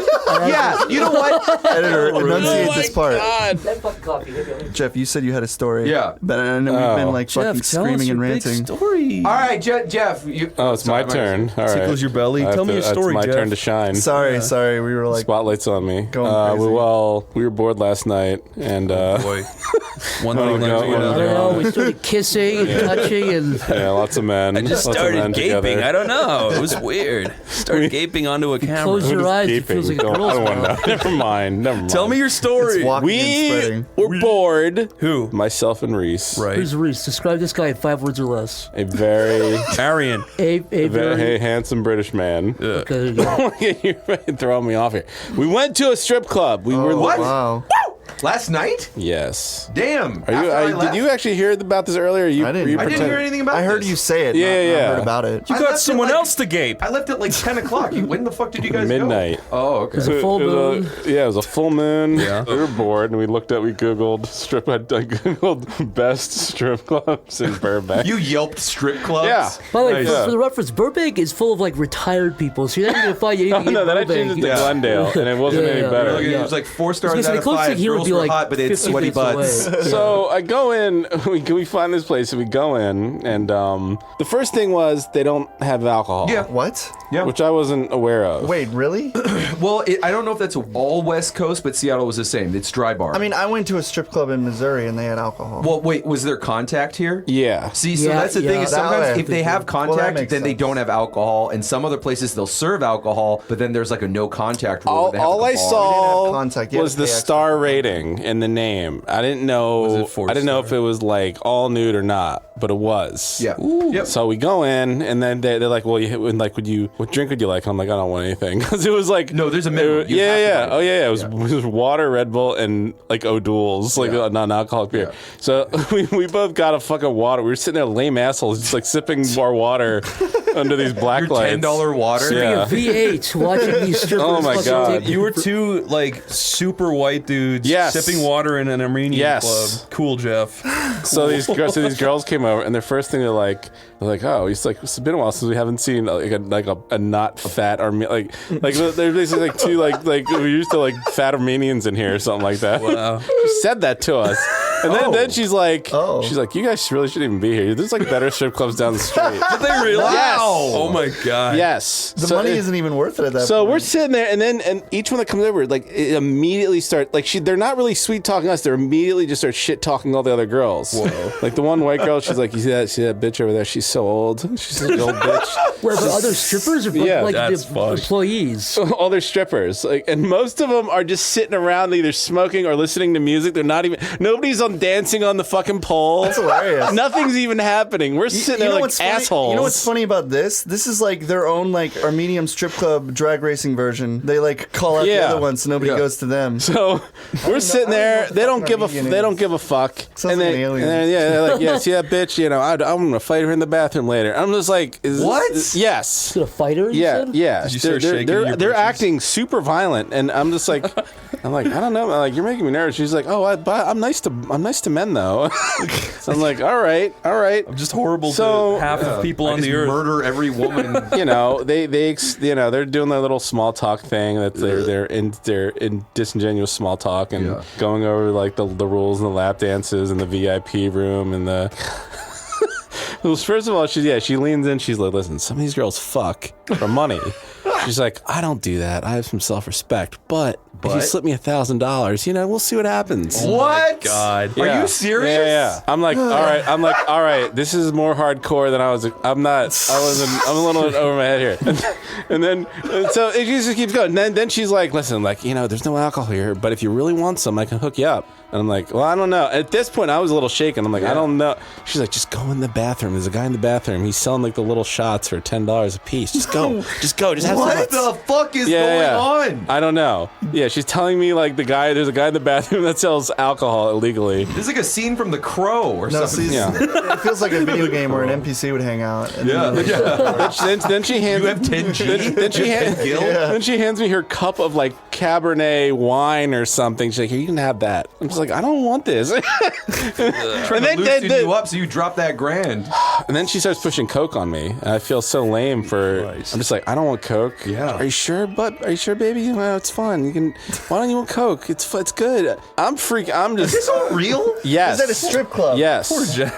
Yeah, you know what? Editor, enunciate Oh this my part. God. That fucking coffee. Jeff, you said you had a story. Yeah. But I know we've been like Jeff, fucking tell us screaming your and big ranting. story. All right, Jeff. You, Oh, it's my turn. All right. Tickles your belly. I have Tell me to- a story, It's my Jeff. turn to shine. Sorry, we were like Spotlight's on me. Going crazy. We were bored last night, and Boy. One Oh, thing led no, to no, I another. don't know. We started kissing and touching, and yeah, lots of men. I just lots of started men gaping. together. I don't know. It was weird. Started gaping onto a camera. close your Just eyes. It gaping. feels like a Don't- I girl's don't want to mouth. know. Never mind. Tell me your story. walking and We spreading. were bored. Who? Myself and Reese. Right. Who's Reese? Describe this guy in 5 words or less. A very, Arian. A very very. handsome British man. Okay, yeah. You're throwing me off here. We went to a strip club. We were What? Wow. Last night? Yes. Damn. Are you? After I Did left? you actually hear about this earlier? You, I didn't. were you I I didn't pretend- hear anything about I heard this. you say it. Yeah, not yeah. heard about it. You I got left at, someone like- else to gape. I left at like 10 o'clock. When the fuck did you guys Midnight. go? Oh, okay. It's a full It was moon. yeah, it was a full moon. Yeah. We were bored, and we Googled strip. I Googled best strip clubs in Burbank. You yelped strip clubs? Yeah. By the way, Nice. for the reference, Burbank is full of like retired people, so you're not even gonna find anything Oh, no, in then I Burbank. changed it to Glendale, and it wasn't Yeah, any yeah, better. Like, yeah. It was like 4 stars It's out the of closest 5. thing here in Girls be were like hot, but they had 50 sweaty minutes away. butts. So I go in, we find this place, and we go in, and the first thing was they don't have alcohol. Yeah. What? Yeah. Which I wasn't aware of. Wait, really? Well, I don't know if that's all West Coast, but Seattle was the same. It's dry bar. I mean, I went to a strip club in Missouri and they had alcohol. well, wait, was there contact here? Yeah. See, so Yeah, that's the thing is yeah. sometimes That if they have Well, that contact, makes then they sense. don't have alcohol, and some other places they'll serve alcohol, but then there's like a no contact rule. where they have All like I a bar. saw have contact. You was have to the pay extra star for it. rating and the name. I didn't know. Was it 4 I didn't know star? if it was like all nude or not, but it was. Yeah. Yep. So we go in, and then they're like, "Well, what drink would you like?" I'm like, "I don't want anything," because it was like, No, there's a minimum. You have to yeah. buy Oh it. yeah. It was water, Red Bull, and like O'Doul's, like a non-alcoholic beer. Yeah. So we both got a fucking water. We were sitting there lame assholes, just like sipping our water under these black Your lights. $10 water. Yeah. V8 watching these strippers. Oh my fucking God. take- You were two like super white dudes Yes. sipping water in an Armenian Yes. club. Cool, Jeff. So these girls came over, and their first thing they're like, oh, it's been a while since we haven't seen like a not fat like they're basically like two like we used to like fat Armenians in here or something like that. Wow. She said that to us, and then she's like, Oh. you guys really shouldn't even be here. There's like better strip clubs down the street. Did they really? Yes. Oh my god. Yes, The money isn't even worth it at that So point. we're sitting there, and each one that comes over, like, it immediately start like they're not really sweet talking us. They're immediately just start shit talking all the other girls. Whoa. Like the one white girl, she's like, you see that bitch over there? She's so old. She's an old bitch. Where but other strippers or Yeah, like that's the fucked. employees? All their strippers, like, and most of them are just sitting around either smoking or listening to music. They're not even. Nobody's on dancing on the fucking pole. That's hilarious. Nothing's even happening. We're sitting there like what's funny? assholes. You know what's funny about this? This is like their own like Armenian strip club drag racing version. They like call out the Yeah. other ones so nobody Yeah. goes to them. So we're sitting I there. don't know They don't what give a. Armenian They is. don't give a fuck. Sounds like an alien. And then, yeah, they're like, yeah, see that bitch? You know, I'm gonna fight her in the bathroom later. I'm just like, What? Yes. To a fighter? You Yeah, said? yeah. Did you start shaking they're your they're britches? acting super violent, and I'm just like, I don't know. I'm like, you're making me nervous. She's like, oh, I'm nice to men though. So I'm like, all right. I'm just horrible So, to half of people I on just the earth. murder every woman. You know, they're doing their little small talk thing. That they're in disingenuous small talk and Yeah. going over like the rules and the lap dances and the VIP room and the. Well, first of all, she leans in. She's like, listen, some of these girls fuck for money. She's like, I don't do that. I have some self-respect, but if you slip me $1,000, we'll see what happens. What? God. Are Yeah. you serious? Yeah. I'm like, all right. This is more hardcore than I was. I'm a little over my head here. So it just keeps going. And then she's like, listen, like, there's no alcohol here, but if you really want some, I can hook you up. And I'm like, well, I don't know. At this point, I was a little shaken. I'm like, I don't know. She's like, just go in the bathroom. There's a guy in the bathroom. He's selling like the little shots for $10 a piece. Just go. Just have some. What the fuck is going on? I don't know. Yeah, she's telling me like there's a guy in the bathroom that sells alcohol illegally. This is like a scene from The Crow or No, something. see, Yeah. it feels like a video game where an NPC would hang out. And Yeah. Then she hands. You have 10G? Then she hands me her cup of like Cabernet wine or something. She's like, here, you can have that. I'm just like, I don't want this. Trying to loosen you up so you drop that grand. And then she starts pushing Coke on me, and I feel so lame for. Christ. I'm just like, I don't want Coke. Yeah. Are you sure, baby? It's fine. You can. Why don't you want Coke? It's good. I'm Is this all real? Yes. Is that a strip club? Yes.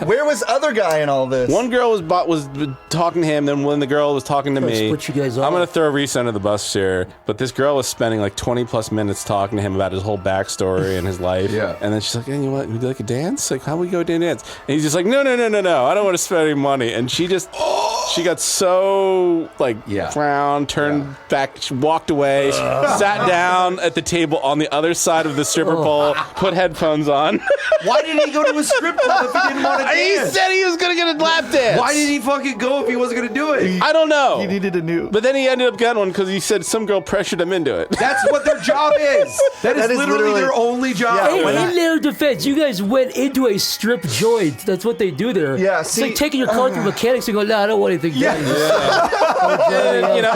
Where was other guy in all this? One girl was talking to him, then when the girl was talking to me, split you guys I'm off. gonna throw Reese under the bus here, but this girl was spending like 20 plus minutes talking to him about his whole backstory and his life. Yeah. And then she's like, hey, you know what? Would you like a dance? Like, how we go to a dance? And he's just like, no, I don't want to spend any money. And she got so like frowned, turned back, she walked away, sat down at the table on the other side of the stripper pole, put headphones on. Why did he go to a strip club if he didn't want to He dance? said he was gonna get a lap dance. Why did he fucking go if he wasn't gonna do it? I don't know. He needed a new. But then he ended up getting one because he said some girl pressured him into it. That's what their job is. That is literally their only job. In their defense, you guys went into a strip joint. That's what they do there. Yeah, It's see- like taking your car to mechanics and go, no, I don't want anything done.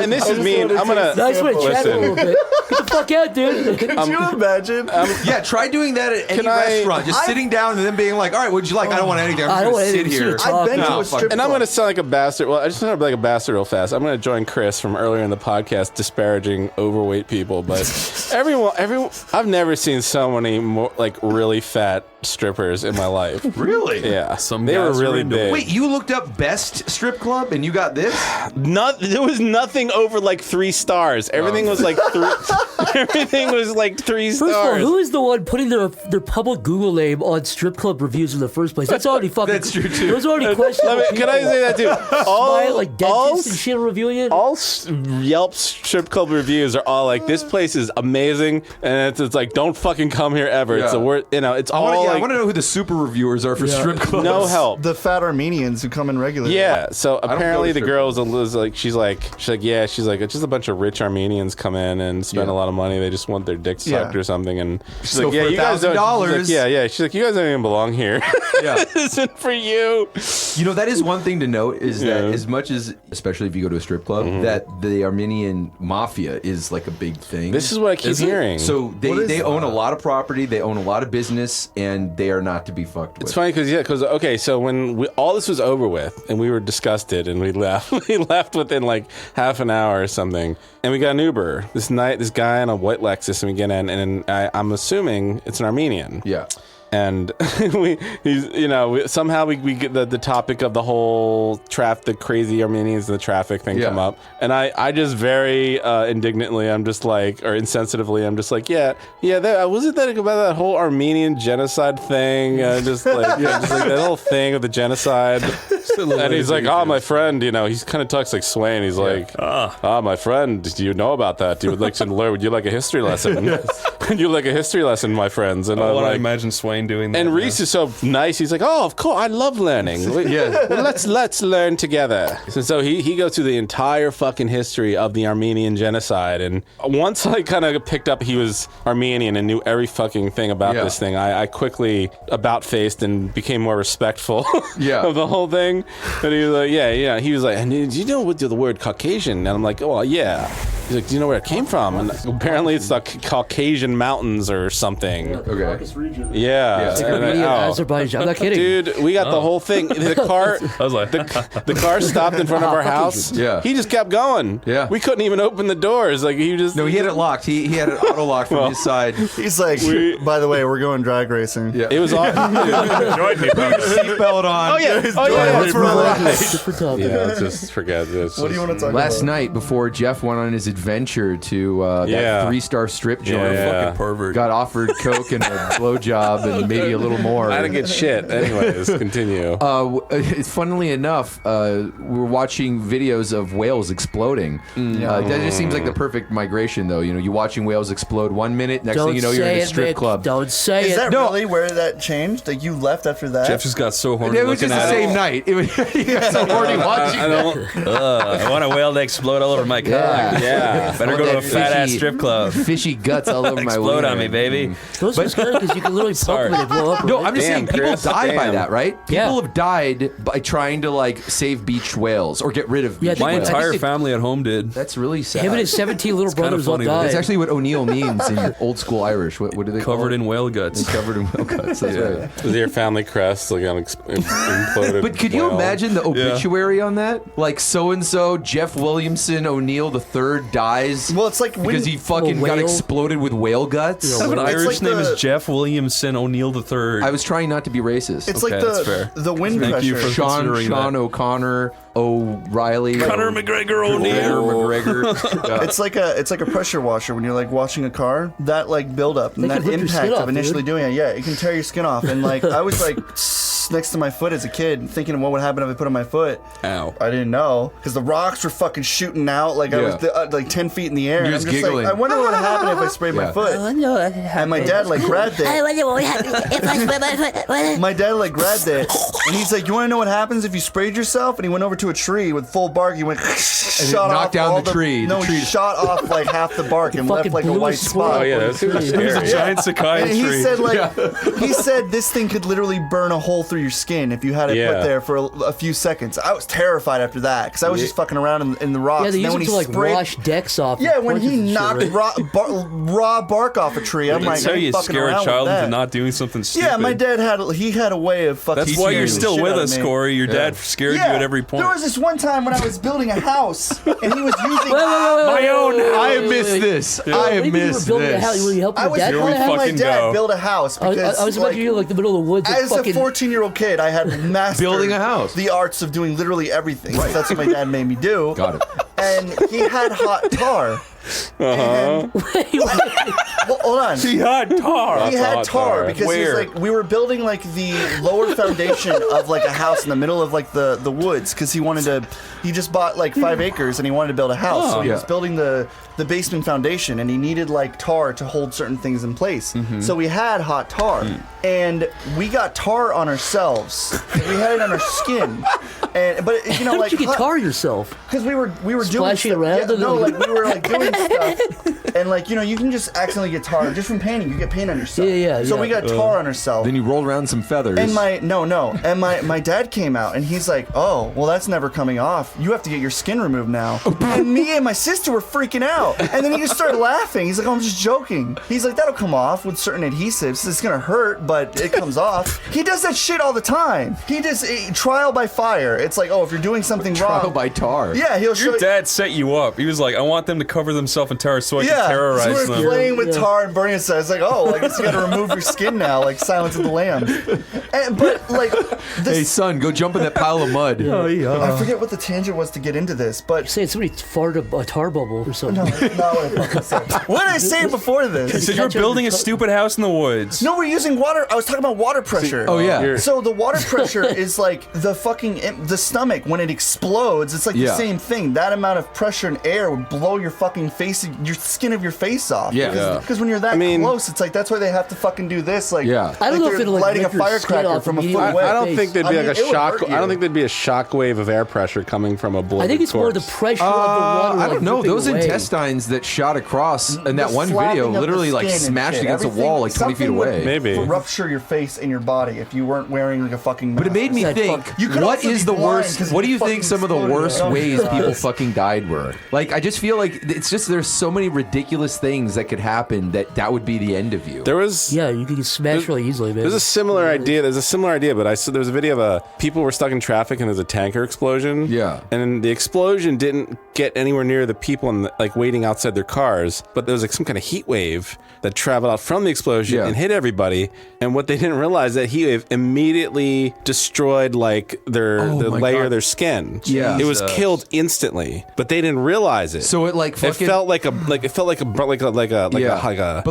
And this is me. I'm gonna Nice way to chat a little bit. Get the fuck out, dude. Could you imagine? Yeah, try doing that at any Can I- restaurant. Just sitting down and then being like, all right, what'd you like? I don't want anything. I I'm don't just want going to sit anything. here. Sit I've been to No, a strip And I'm club. going to sound like a bastard. Well, I just sound like a bastard real fast. I'm going to join Chris from earlier in the podcast disparaging overweight people. But everyone, I've never seen so many more like really fat strippers in my life. Really? Yeah, Some they were guys are really into big. Wait, you looked up best strip club and you got this? There was nothing over like 3 stars. Everything was like 3. Everything was like 3 stars. First of all, who is the one putting their public Google name on strip club reviews in the first place? That's already fucking. That's true, too. Those are already questionable. Can I say that too? All like dentists and shit reviewing it? all Yelp strip club reviews are all like, this place is amazing, and it's like, don't fucking come here ever. It's Yeah. the worst. It's I all want like to know who the super reviewers are for strip clubs. no help. The fat Armenians who come in regularly. Yeah, so go to apparently the strip girl was like, she's like, it's just a bunch of rich Armenians come in and spend a lot of money. They just want their dick sucked Yeah. or something, and she's So like, yeah, for you guys don't. $1,000. She's like, yeah. She's like, you guys don't even belong here. Yeah. This isn't for you. You know, that is one thing to note is that Yeah. as much as, especially if you go to a strip club, that the Armenian mafia is like a big thing. This is what I keep Is it? hearing. So is they own a that? lot of property, they own a lot of business, and they are not to be fucked with. It's funny because okay, so when all this was over with and we were disgusted and we left, we left within like half an hour or something, and we got an Uber. This guy in a white Lexus, and we get in, and I'm assuming it's an Armenian. Yeah. And somehow we get the topic of the whole the crazy Armenians and the traffic thing come up, and I just very indignantly, I'm just like, or insensitively, I'm just like, wasn't that about that whole Armenian genocide thing? Just like that whole thing of the genocide. And he's like, my friend, he's kind of talks like Swain. He's like, my friend, do you know about that? Would you like a history lesson? Would you like a history lesson, my friends? And I I'm want to like, imagine Swain doing that. and Reese is so nice. He's like, oh, of course, I love learning. Yeah. Well, let's learn together. So he goes through the entire fucking history of the Armenian genocide. And once I kind of picked up he was Armenian and knew every fucking thing about this thing, I quickly about-faced and became more respectful of the whole thing. And he was like, he was like, and do you know what the word Caucasian? And I'm like, oh, yeah. He's like, do you know where it came from? And apparently it's the Caucasian Mountains or something. Okay. Yeah. It's like And Armenia, I- Azerbaijan. I'm not kidding. Dude, we got the whole thing. The car, I was like, the car stopped in front of our house. Yeah. He just kept going. Yeah. We couldn't even open the doors. Like he just. No, he had it locked. He had it auto locked from his side. He's like, by the way, we're going drag racing. Yeah. It was all. join me, Seatbelt on. Oh yeah. What's wrong? Different topic. Yeah. Let's just forget this. What do you want to talk Last about? night, before Jeff went on his adventure to that Yeah. 3-star strip joint, Yeah. fucking pervert. got offered coke and a blowjob and maybe a little more. I didn't get shit. Anyways, continue. Funnily enough, we're watching videos of whales exploding. That just seems like the perfect migration, though. You watching whales explode 1 minute, next thing you know, you're in a strip club. Don't say Is it. that No. really where that changed? Like you left after that? Jeff just got so horny It was looking just the at same it. night. It was, he got so horny watching that. I want a whale to explode all over my car. Yeah. Better go to a fat ass strip club. Fishy guts all over my Explode wiener. on me, baby. Those are scary because you can literally pump Sorry. them and they blow up. No, right? I'm just saying Damn, people Chris, die by damn. that, right? Yeah. People have died by trying to like save beach whales or get rid of Yeah, beach they- My whales. entire think- family at home did. That's really sad. Him and his 17 little kinda brothers all funny, but died. That's actually what O'Neill means in old school Irish. What do they call Covered it? in whale guts. Covered in whale guts. That's right. Was your family crest like on imploded? But could you whale? imagine the obituary on that? Like so and so, Jeff Williamson O'Neill III dies Well, it's like when because he fucking A got whale? exploded with whale guts. An It's Irish like name the- is Jeff Williamson O'Neill III. I was trying not to be racist. it's Okay, like that's fair. the wind Thank pressure. you for Sean considering that. O'Connor O'Reilly. Conor McGregor Conor O'Neill. McGregor. It's like a pressure washer when you're like washing a car. That like buildup and They that can rip your skin impact off, of initially dude. doing it, yeah, it can tear your skin off. And like I was like next to my foot as a kid, thinking of what would happen if I put it on my foot. Ow. I didn't know because the rocks were fucking shooting out like I Yeah. was like 10 feet in the air. You're And just I'm just giggling. like, I wonder what would happen if I sprayed my Yeah. foot. And my dad like grabbed it. wonder what would happen if I split my foot. My dad like grabbed it, and he's like, "You want to know what happens if you sprayed yourself?" And he went over to a tree with full bark. He went shot knocked off down all the tree. No, The tree he shot off like half the bark and left Fucking like a blew white squirrel. spot. Oh yeah, that's super It was scary. a giant Sakai And he tree. said, he said this thing could literally burn a hole through your skin if you had it put there for a few seconds. I was terrified after that because I was just fucking around in the rocks. Yeah, they and then use when it to he like sprayed, wash decks off. yeah, and when he porches and shit, knocked right? raw bark off a tree, I'm like, That's how I ain't you fucking scare a around child with into that. not doing something stupid. Yeah, my dad had a way of fucking. That's why scaring you're the still shit with out of us, me. Corey. Your dad scared you at every point. There was this one time when I was building a house and he was using My own. I have missed wait. this. I What do have you mean you were missed building a house? this. Were you helping I your was dad Here build we a helping house? my fucking dad go. build a house I because was imagining you like the middle of the woods. as fucking, a 14-year-old kid, I had mastered Building a house. the arts of doing literally everything. That's what my dad made me do. Got it. And he had hot tar. And, well, hold on. He had tar. He had hot tar tar. because he Where? was like, we were building like the lower foundation of like a house in the middle of like the woods because he just bought like 5 acres and he wanted to build a house. So he was building the basement foundation and he needed like tar to hold certain things in place. So we had hot tar and we got tar on ourselves. We had it on our skin. But you know, How like did you get tar yourself? because we were doing Splashing stuff. around Yeah, and no, then- like we were like doing stuff, and like you know, you can just accidentally get tar just from painting. You get paint on yourself. Yeah. So we got tar on ourselves. Then you rolled around some feathers. And my dad came out and he's like, oh, well that's never coming off. You have to get your skin removed now. And me and my sister were freaking out. And then he just started laughing. He's like, oh, I'm just joking. He's like, that'll come off with certain adhesives. It's gonna hurt, but it comes off. He does that shit all the time. He just trial by fire. It's like, oh, if you're doing something trial wrong. by tar. Yeah, he'll show Your you. dad set you up. He was like, I want them to cover themselves in tar so I can Yeah, so terrorize we're them. playing with tar and burning it. So it's like, oh, I guess you got to remove your skin now, like Silence of the Lambs. But like, this, Hey, son, go jump in that pile of mud. I forget what the tangent was to get into this, but Saying somebody farted a tar bubble or something. no, that's not what I fucking said. What did I say before He this? said you're Catch up building a with- stupid house in the woods. No, we're using water. I was talking about water pressure. Oh, yeah. You're- So the water pressure is like the stomach when it explodes. It's like Yeah. the same thing. That amount of pressure and air would blow your fucking face, your skin of your face off. Yeah. Because when you're that mean- close, it's like that's why they have to fucking do this. Like, Yeah. I don't know if they're it'll, like, lighting a rip your skin firecracker off from a foot immediately. away. I don't face. think there'd I be mean, like it a would shock. hurt I don't you. think there'd be a shock wave of air pressure coming from a blood. I think it's more the pressure of the water. I like, don't know. ripping Those away. intestines that shot across in that The one slapping video of the literally like skin and smashed shit. against a Everything- wall like 20 feet something would away. Maybe. rupture your face and your body if you weren't wearing like a fucking. But it made me That think, fuck- You could what also is be the blind worst? 'cause What do you you think fucking some of the exploded. worst Oh, ways God. people fucking died were? Like, I just feel like it's just there's so many ridiculous things that could happen that would be the end of you. There was. Yeah, you can get smashed really easily, man. There's a similar idea. There's a similar idea, but there was a video of people were stuck in traffic and there's a tanker explosion. Yeah. And the explosion didn't get anywhere near the people like waiting outside their cars, but there was like some kind of heat wave that traveled out from the explosion Yeah. and hit everybody. And what they didn't realize that heat wave immediately destroyed like the my layer God. of their skin. Yeah. It was killed instantly, but they didn't realize it. So it like it fucking felt like a but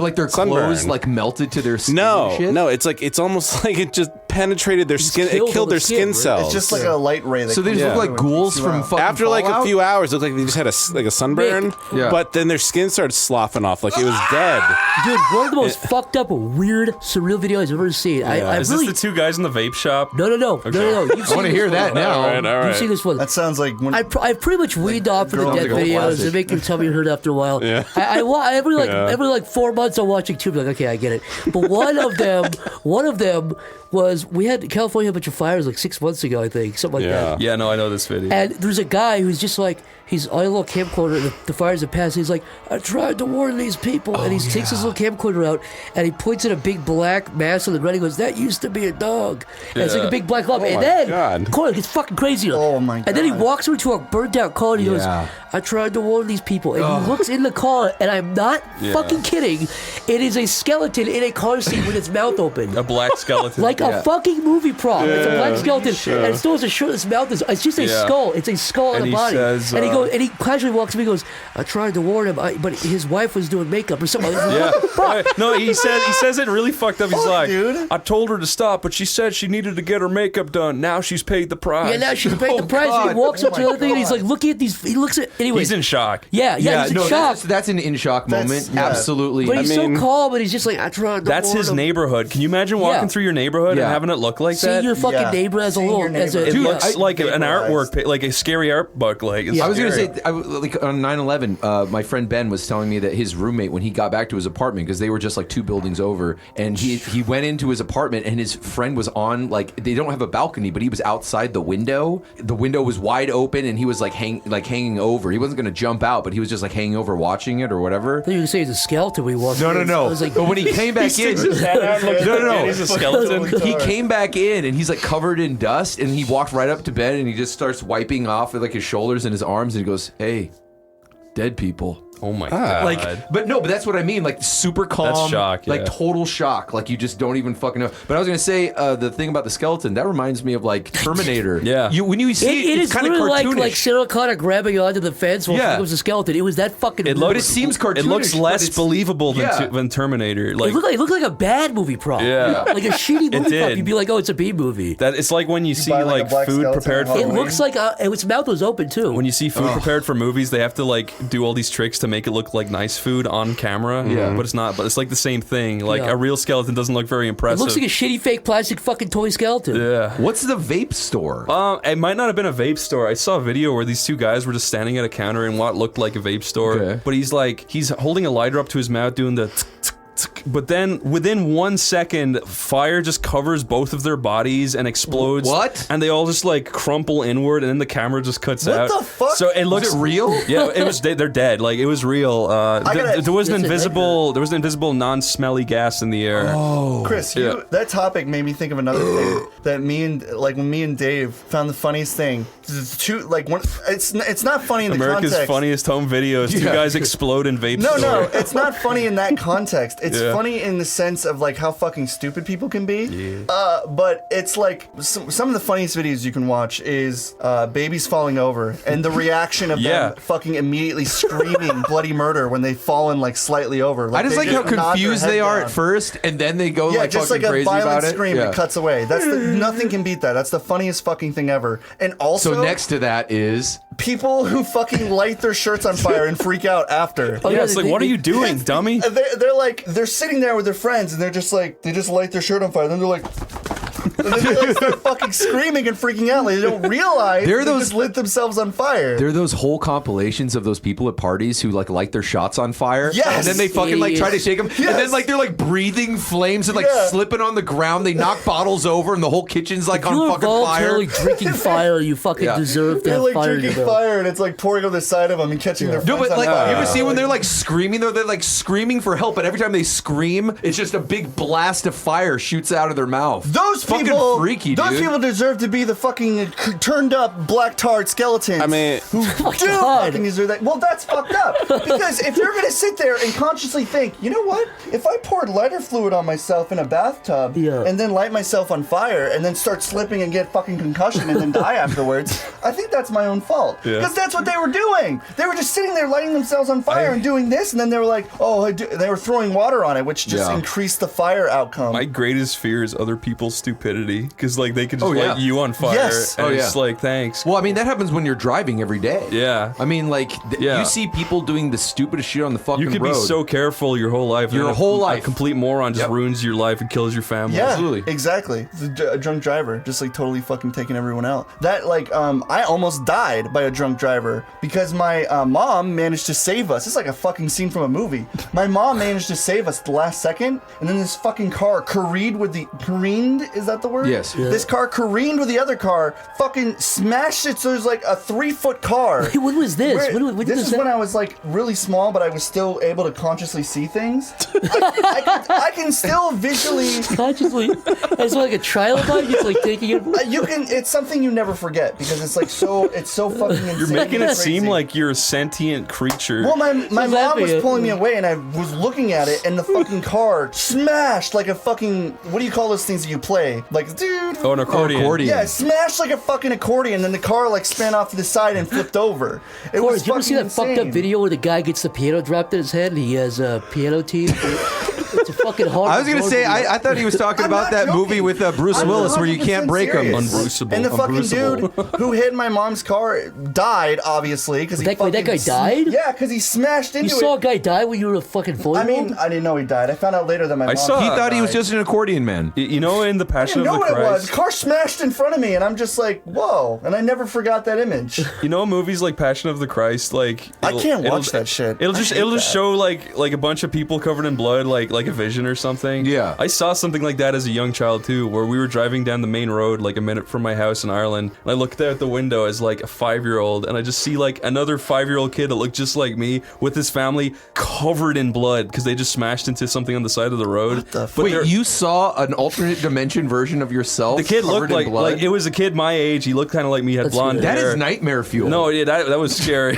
like their sunburn. clothes like melted to their skin. No, and shit? no, it's almost like it just penetrated their skin. killed It killed all their the skin, skin right? cells. It's just like a light ray. That So they just Yeah. look like ghouls from fucking after like a Fallout? few hours, it looked like they just had a sunburn. Yeah. But then their skin started sloughing off, like it was dead. Dude, one of the most fucked up, weird, surreal videos I've ever seen. I Is really. this the two guys in the vape shop? No. You've I want seen to this hear one. that now. All right. You've seen this one. That sounds like when I've pretty much weaned off from the girl dead with the videos. classic. They make your tummy hurt after a while. Yeah. Every like 4 months I'm watching two. Like, okay, I get it. But one of them was we had California had a bunch of fires like 6 months ago, I think, something like that. Yeah, no, I know this video. And there's a guy who's just like, he's on a little camcorder, the fires have passed, he's like, I tried to warn these people. And he takes his little camcorder out, and he points at a big black mass on the ground, he goes, that used to be a dog. And it's like a big black lump. And my then, God. Corey gets fucking crazier. Oh, my And then he God. walks over to a burnt out car, and he goes, Yeah. I tried to warn these people. And he looks in the car, and I'm not fucking kidding, it is a skeleton in a car seat with its mouth open. A black skeleton. Like a fucking movie prop. It's a black skeleton. sure. And it still has a shirtless mouth. It's just a Yeah. skull. It's a skull on And the he body. says, and he goes, and he casually walks to me and goes, I tried to warn him, but his wife was doing makeup or something. Yeah. No, he says it really fucked up. He's Fuck, like, dude. I told her to stop, but she said she needed to get her makeup done. Now she's paid the price. Yeah, now she's paid the price. And he walks up to the other thing and he's like looking at these. He looks at. Anyway, He's in shock. Yeah, he's in shock. That's an in shock moment. yeah. Absolutely. But he's I mean- so calm, and he's just like, I tried to That's warn his him. neighborhood. Can you imagine walking Yeah. through your neighborhood Yeah. and having it look like Seeing that? your fucking Yeah. neighbor as a Seeing little, your as a. neighbor. It Yeah. looks like an Vaporized. artwork, like a scary art book. Like it's I was going scary. to say, like on 9/11, my friend Ben was telling me that his roommate, when he got back to his apartment, because they were just like 2 buildings over, and he went into his apartment, and his friend was on, like, they don't have a balcony, but he was outside the window. The window was wide open, and he was like hanging over. He wasn't going to jump out, but he was just like hanging over, watching it or whatever. I thought you were going to say he's a skeleton when he walked in. No. I was like, But when he came back in, no. He's a skeleton. He came back in and he's like covered in dust, and he walked right up to Ben and he just starts wiping off like his shoulders and his arms, and he goes, "Hey, dead people." Oh my god! But that's what I mean. Like super calm, That's shock, like yeah. total shock. Like you just don't even fucking know. But I was gonna say the thing about the skeleton that reminds me of like Terminator. Yeah. When you see it it's is kind of literally cartoonish. like Sarah Connor grabbing onto the fence while Yeah. she was a skeleton. It was that fucking. It but it looks. seems cartoonish. It looks but less it's- believable than, Yeah. than Terminator. It Like looked like a bad movie prop. Yeah. Like a shitty movie prop. did. You'd be like, oh, it's a B movie. that. It's like when you see buy, like, a like black food skeleton prepared on for. It Halloween. looks like its mouth was open too. When you see food prepared for movies, they have to like do all these tricks to make it look like nice food on camera. Yeah. But it's not. But it's like the same thing. Like Yeah. a real skeleton doesn't look very It impressive. looks like a shitty fake plastic fucking toy skeleton. yeah. What's the vape store? It might not have been a vape store. I saw a video where these 2 guys were just standing at a counter in what looked like a vape store. Okay. But he's holding a lighter up to his mouth doing the tsk, tsk, tsk. But then within 1 second, fire just covers both of their bodies and explodes. What? And they all just like crumple inward, and then the camera just cuts What out. the fuck? So it looks Was it real? Yeah, it was. They're dead. Like it was real. gotta- There was an That's a invisible. There was an invisible, non-smelly gas in the air. Chris, Yeah. that topic made me think of another thing that when me and Dave found the funniest thing. It's not funny in the America's context. funniest home videos. 2 Yeah. guys explode in vape No, store. it's not funny in that context. It's Yeah. funny in the sense of like how fucking stupid people can be. But it's like some of the funniest videos you can watch is babies falling over and the reaction of Yeah. them fucking immediately screaming bloody murder when they've fallen like slightly over. I just they like how nod their confused head they are down. at first, and then they go Yeah, like just fucking like a crazy violent about it. scream Yeah. that cuts away. Nothing can beat that. That's the funniest fucking thing ever. And also, So next to that is people who fucking light their shirts on fire and freak out after. Oh, Yeah, it's like, they- what are you doing, dummy? They're sitting there with their friends and they're just like, they just light their shirt on fire. Then they're like, and then they start fucking screaming and freaking out. Like, they don't realize There are they those- just lit themselves on fire. there are those whole compilations of those people at parties who like light their shots on fire, Yes! and then they fucking like try to shake them, and Yes! then like they're like breathing flames and like Yeah. slipping on the ground. They knock bottles over, and the whole kitchen's like If on you're fucking fire. voluntarily drinking fire, you fucking Yeah. deserve to They're have like fire in drinking your belly. fire and it's like pouring on the side of them and catching their No, friends but on like, fire. you ever see when they're like screaming? They're like screaming for help, but every time they scream, it's just a big blast of fire shoots out of their mouth. Those fucking people, freaky, those dude. people deserve to be the fucking turned up black tarred skeletons. I mean, who do God. fucking deserve that. Well, that's fucked up. Because if you're gonna sit there and consciously think, you know what? If I poured lighter fluid on myself in a bathtub Yeah. and then light myself on fire and then start slipping and get fucking concussion and then die afterwards, I think that's my own fault. Yeah. Because that's what they were doing. They were just sitting there lighting themselves on fire and doing this, and then they were like, they were throwing water on it, which just Yeah. increased the fire outcome. My greatest fear is other people's stupidity, because like they could just Oh, yeah. light you on fire, Yes. and Oh, it's yeah. like thanks. Well, I mean, that happens when you're driving every day. Yeah. I mean, like, Yeah. you see people doing the stupidest shit on the fucking You could road. be so careful your whole life. Your and whole a life. complete moron just Yep. ruins your life and kills your family. Yeah, Absolutely. exactly. A drunk driver, just like totally fucking taking everyone out. That I almost died by a drunk driver because my mom managed to save us. It's like a fucking scene from a movie. My mom managed to save us at the last second, and then this fucking car careened. Is that the word? Yes. Yeah. This car careened with the other car, fucking smashed it. So there's like a 3-foot car. Hey, when was this? Where- When this was is that? when I was like really small, but I was still able to consciously see things. I can still visually. Consciously, as like a child of mine, just like taking it. You can. It's something you never forget because it's like so. It's so fucking insane. You're making it and seem crazy. like you're a sentient creature. Well, my mom laughing was at- pulling me away, and I was looking at it, and the fucking car smashed like a fucking. What do you call those things that you play? me. Like, dude. Oh, an accordion. Yeah, smashed like a fucking accordion, and then the car like span off to the side and flipped over. It Corey, was did you ever see that insane. fucked up video where the guy gets the piano dropped in his head and he has piano teeth? It's a fucking hard. I was gonna say, I thought he was talking I'm about not that movie joking. with Bruce I'm Willis where you 100% can't break them. serious. Unbruceable. And the fucking Unbruceable. dude who hit my mom's car died, obviously, because That guy died? Yeah, because he smashed into You it. saw a guy die when you were a fucking 4-year-old? I mean, I didn't know he died. I found out later that my mom. saw- He thought he was died. just an accordion man. You know, in the I Passion didn't know of the what it was. Christ. Car smashed in front of me, and I'm just like, whoa! And I never forgot that image. You know, movies like Passion of the Christ, like I it'll- can't it'll- watch that shit. It'll I just hate it'll just that. show like a bunch of people covered in blood, like a vision or something. Yeah. I saw something like that as a young child too, where we were driving down the main road like a minute from my house in Ireland, and I looked out the window as like a 5-year-old, and I just see like another 5-year-old kid that looked just like me with his family covered in blood because they just smashed into something on the side of the road. What the But Wait, they're- you saw an alternate dimension version of yourself? the kid covered looked in blood? like it was a kid my age. He looked kind of like me, had That's blonde weird. That hair. is nightmare fuel. No, yeah, that was scary.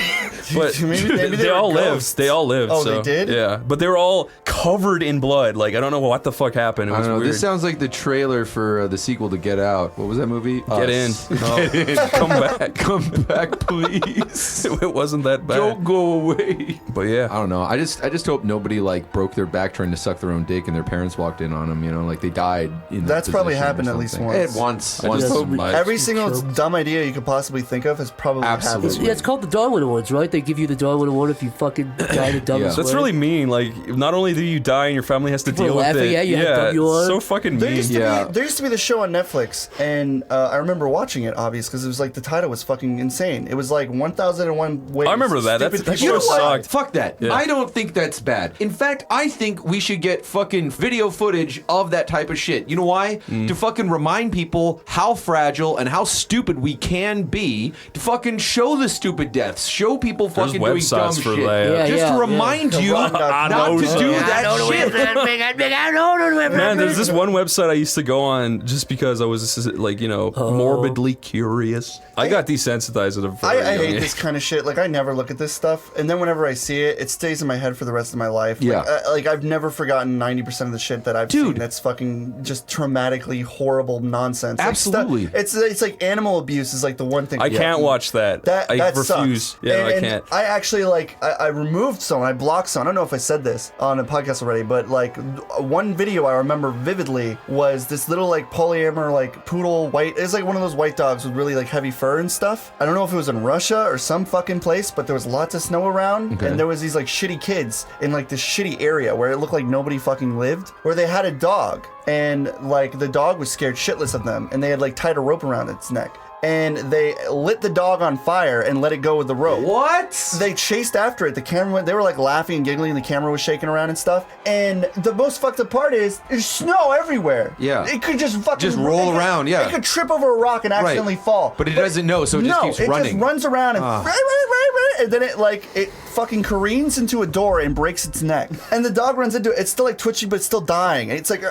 But Maybe they they were all ghosts. lived. They all lived. Oh, so, they did? Yeah, but they were all covered in blood. Like I don't know what the fuck happened. It I was don't know. weird. This sounds like the trailer for the sequel to Get Out. What was that movie? Get in. Us. No, come back. Come back, please. It wasn't that bad. Don't go away. But yeah, I don't know. I just hope nobody like broke their back trying to suck their own dick and their parents walked in on them. You know, like they died. In That's that probably position or happened at least something. once. Once. I Once. just Yes. hope my- Every single Choked. dumb idea you could possibly think of has probably Absolutely. happened. Yeah, it's called the Darwin Awards, right? They give you the Darwin Award if you fucking die the dumbest that's way. really mean. Like not only do you die and your family has to People deal with laughing it. at you, how yeah, dumb you are. it's so fucking There mean. used, to Yeah. be, there used to be the show on Netflix, and I remember watching it, obviously, because it was like the title was fucking insane. It was like 1001 ways. I remember that. stupid That people show died. sucked. Fuck that. Yeah. I don't think that's bad. In fact, I think we should get fucking video footage of that type of shit. You know why? To fucking remind people how fragile and how stupid we can be. To fucking show the stupid deaths. Show people There's fucking doing dumb websites for shit. that. Yeah, Just to remind you Rock not dot to com. do that shit. Man, there's this one website I used to go on just because I was like, you know, morbidly curious. I got desensitized at a very I young hate age. this kind of shit. Like, I never look at this stuff, and then whenever I see it, it stays in my head for the rest of my life. Yeah. Like I've never forgotten 90% of the shit that I've Dude. seen. That's fucking just traumatically horrible nonsense. Like, Absolutely. it's like animal abuse is like the one thing. I can't watch that. That I refuse. Sucks. Yeah, and I can't. I actually I removed some. I blocked some. I don't know if I said this on a podcast already, but like one video I remember vividly was this little like polyamor like poodle white. It's like one of those white dogs with really like heavy fur and stuff. I don't know if it was in Russia or some fucking place, but there was lots of snow around, and there was these like shitty kids in like this shitty area where it looked like nobody fucking lived, where they had a dog, and like the dog was scared shitless of them, and they had like tied a rope around its neck. And they lit the dog on fire and let it go with the rope. What? They chased after it. The camera went, they were like laughing and giggling, and the camera was shaking around and stuff. And the most fucked up part is there's snow everywhere. Yeah. It could just fucking Just roll it could- around, yeah. It could trip over a rock and accidentally fall. But it doesn't know, so it just keeps running. It just runs around and and then it fucking careens into a door and breaks its neck. And the dog runs into it. It's still like twitching, but it's still dying. And it's like,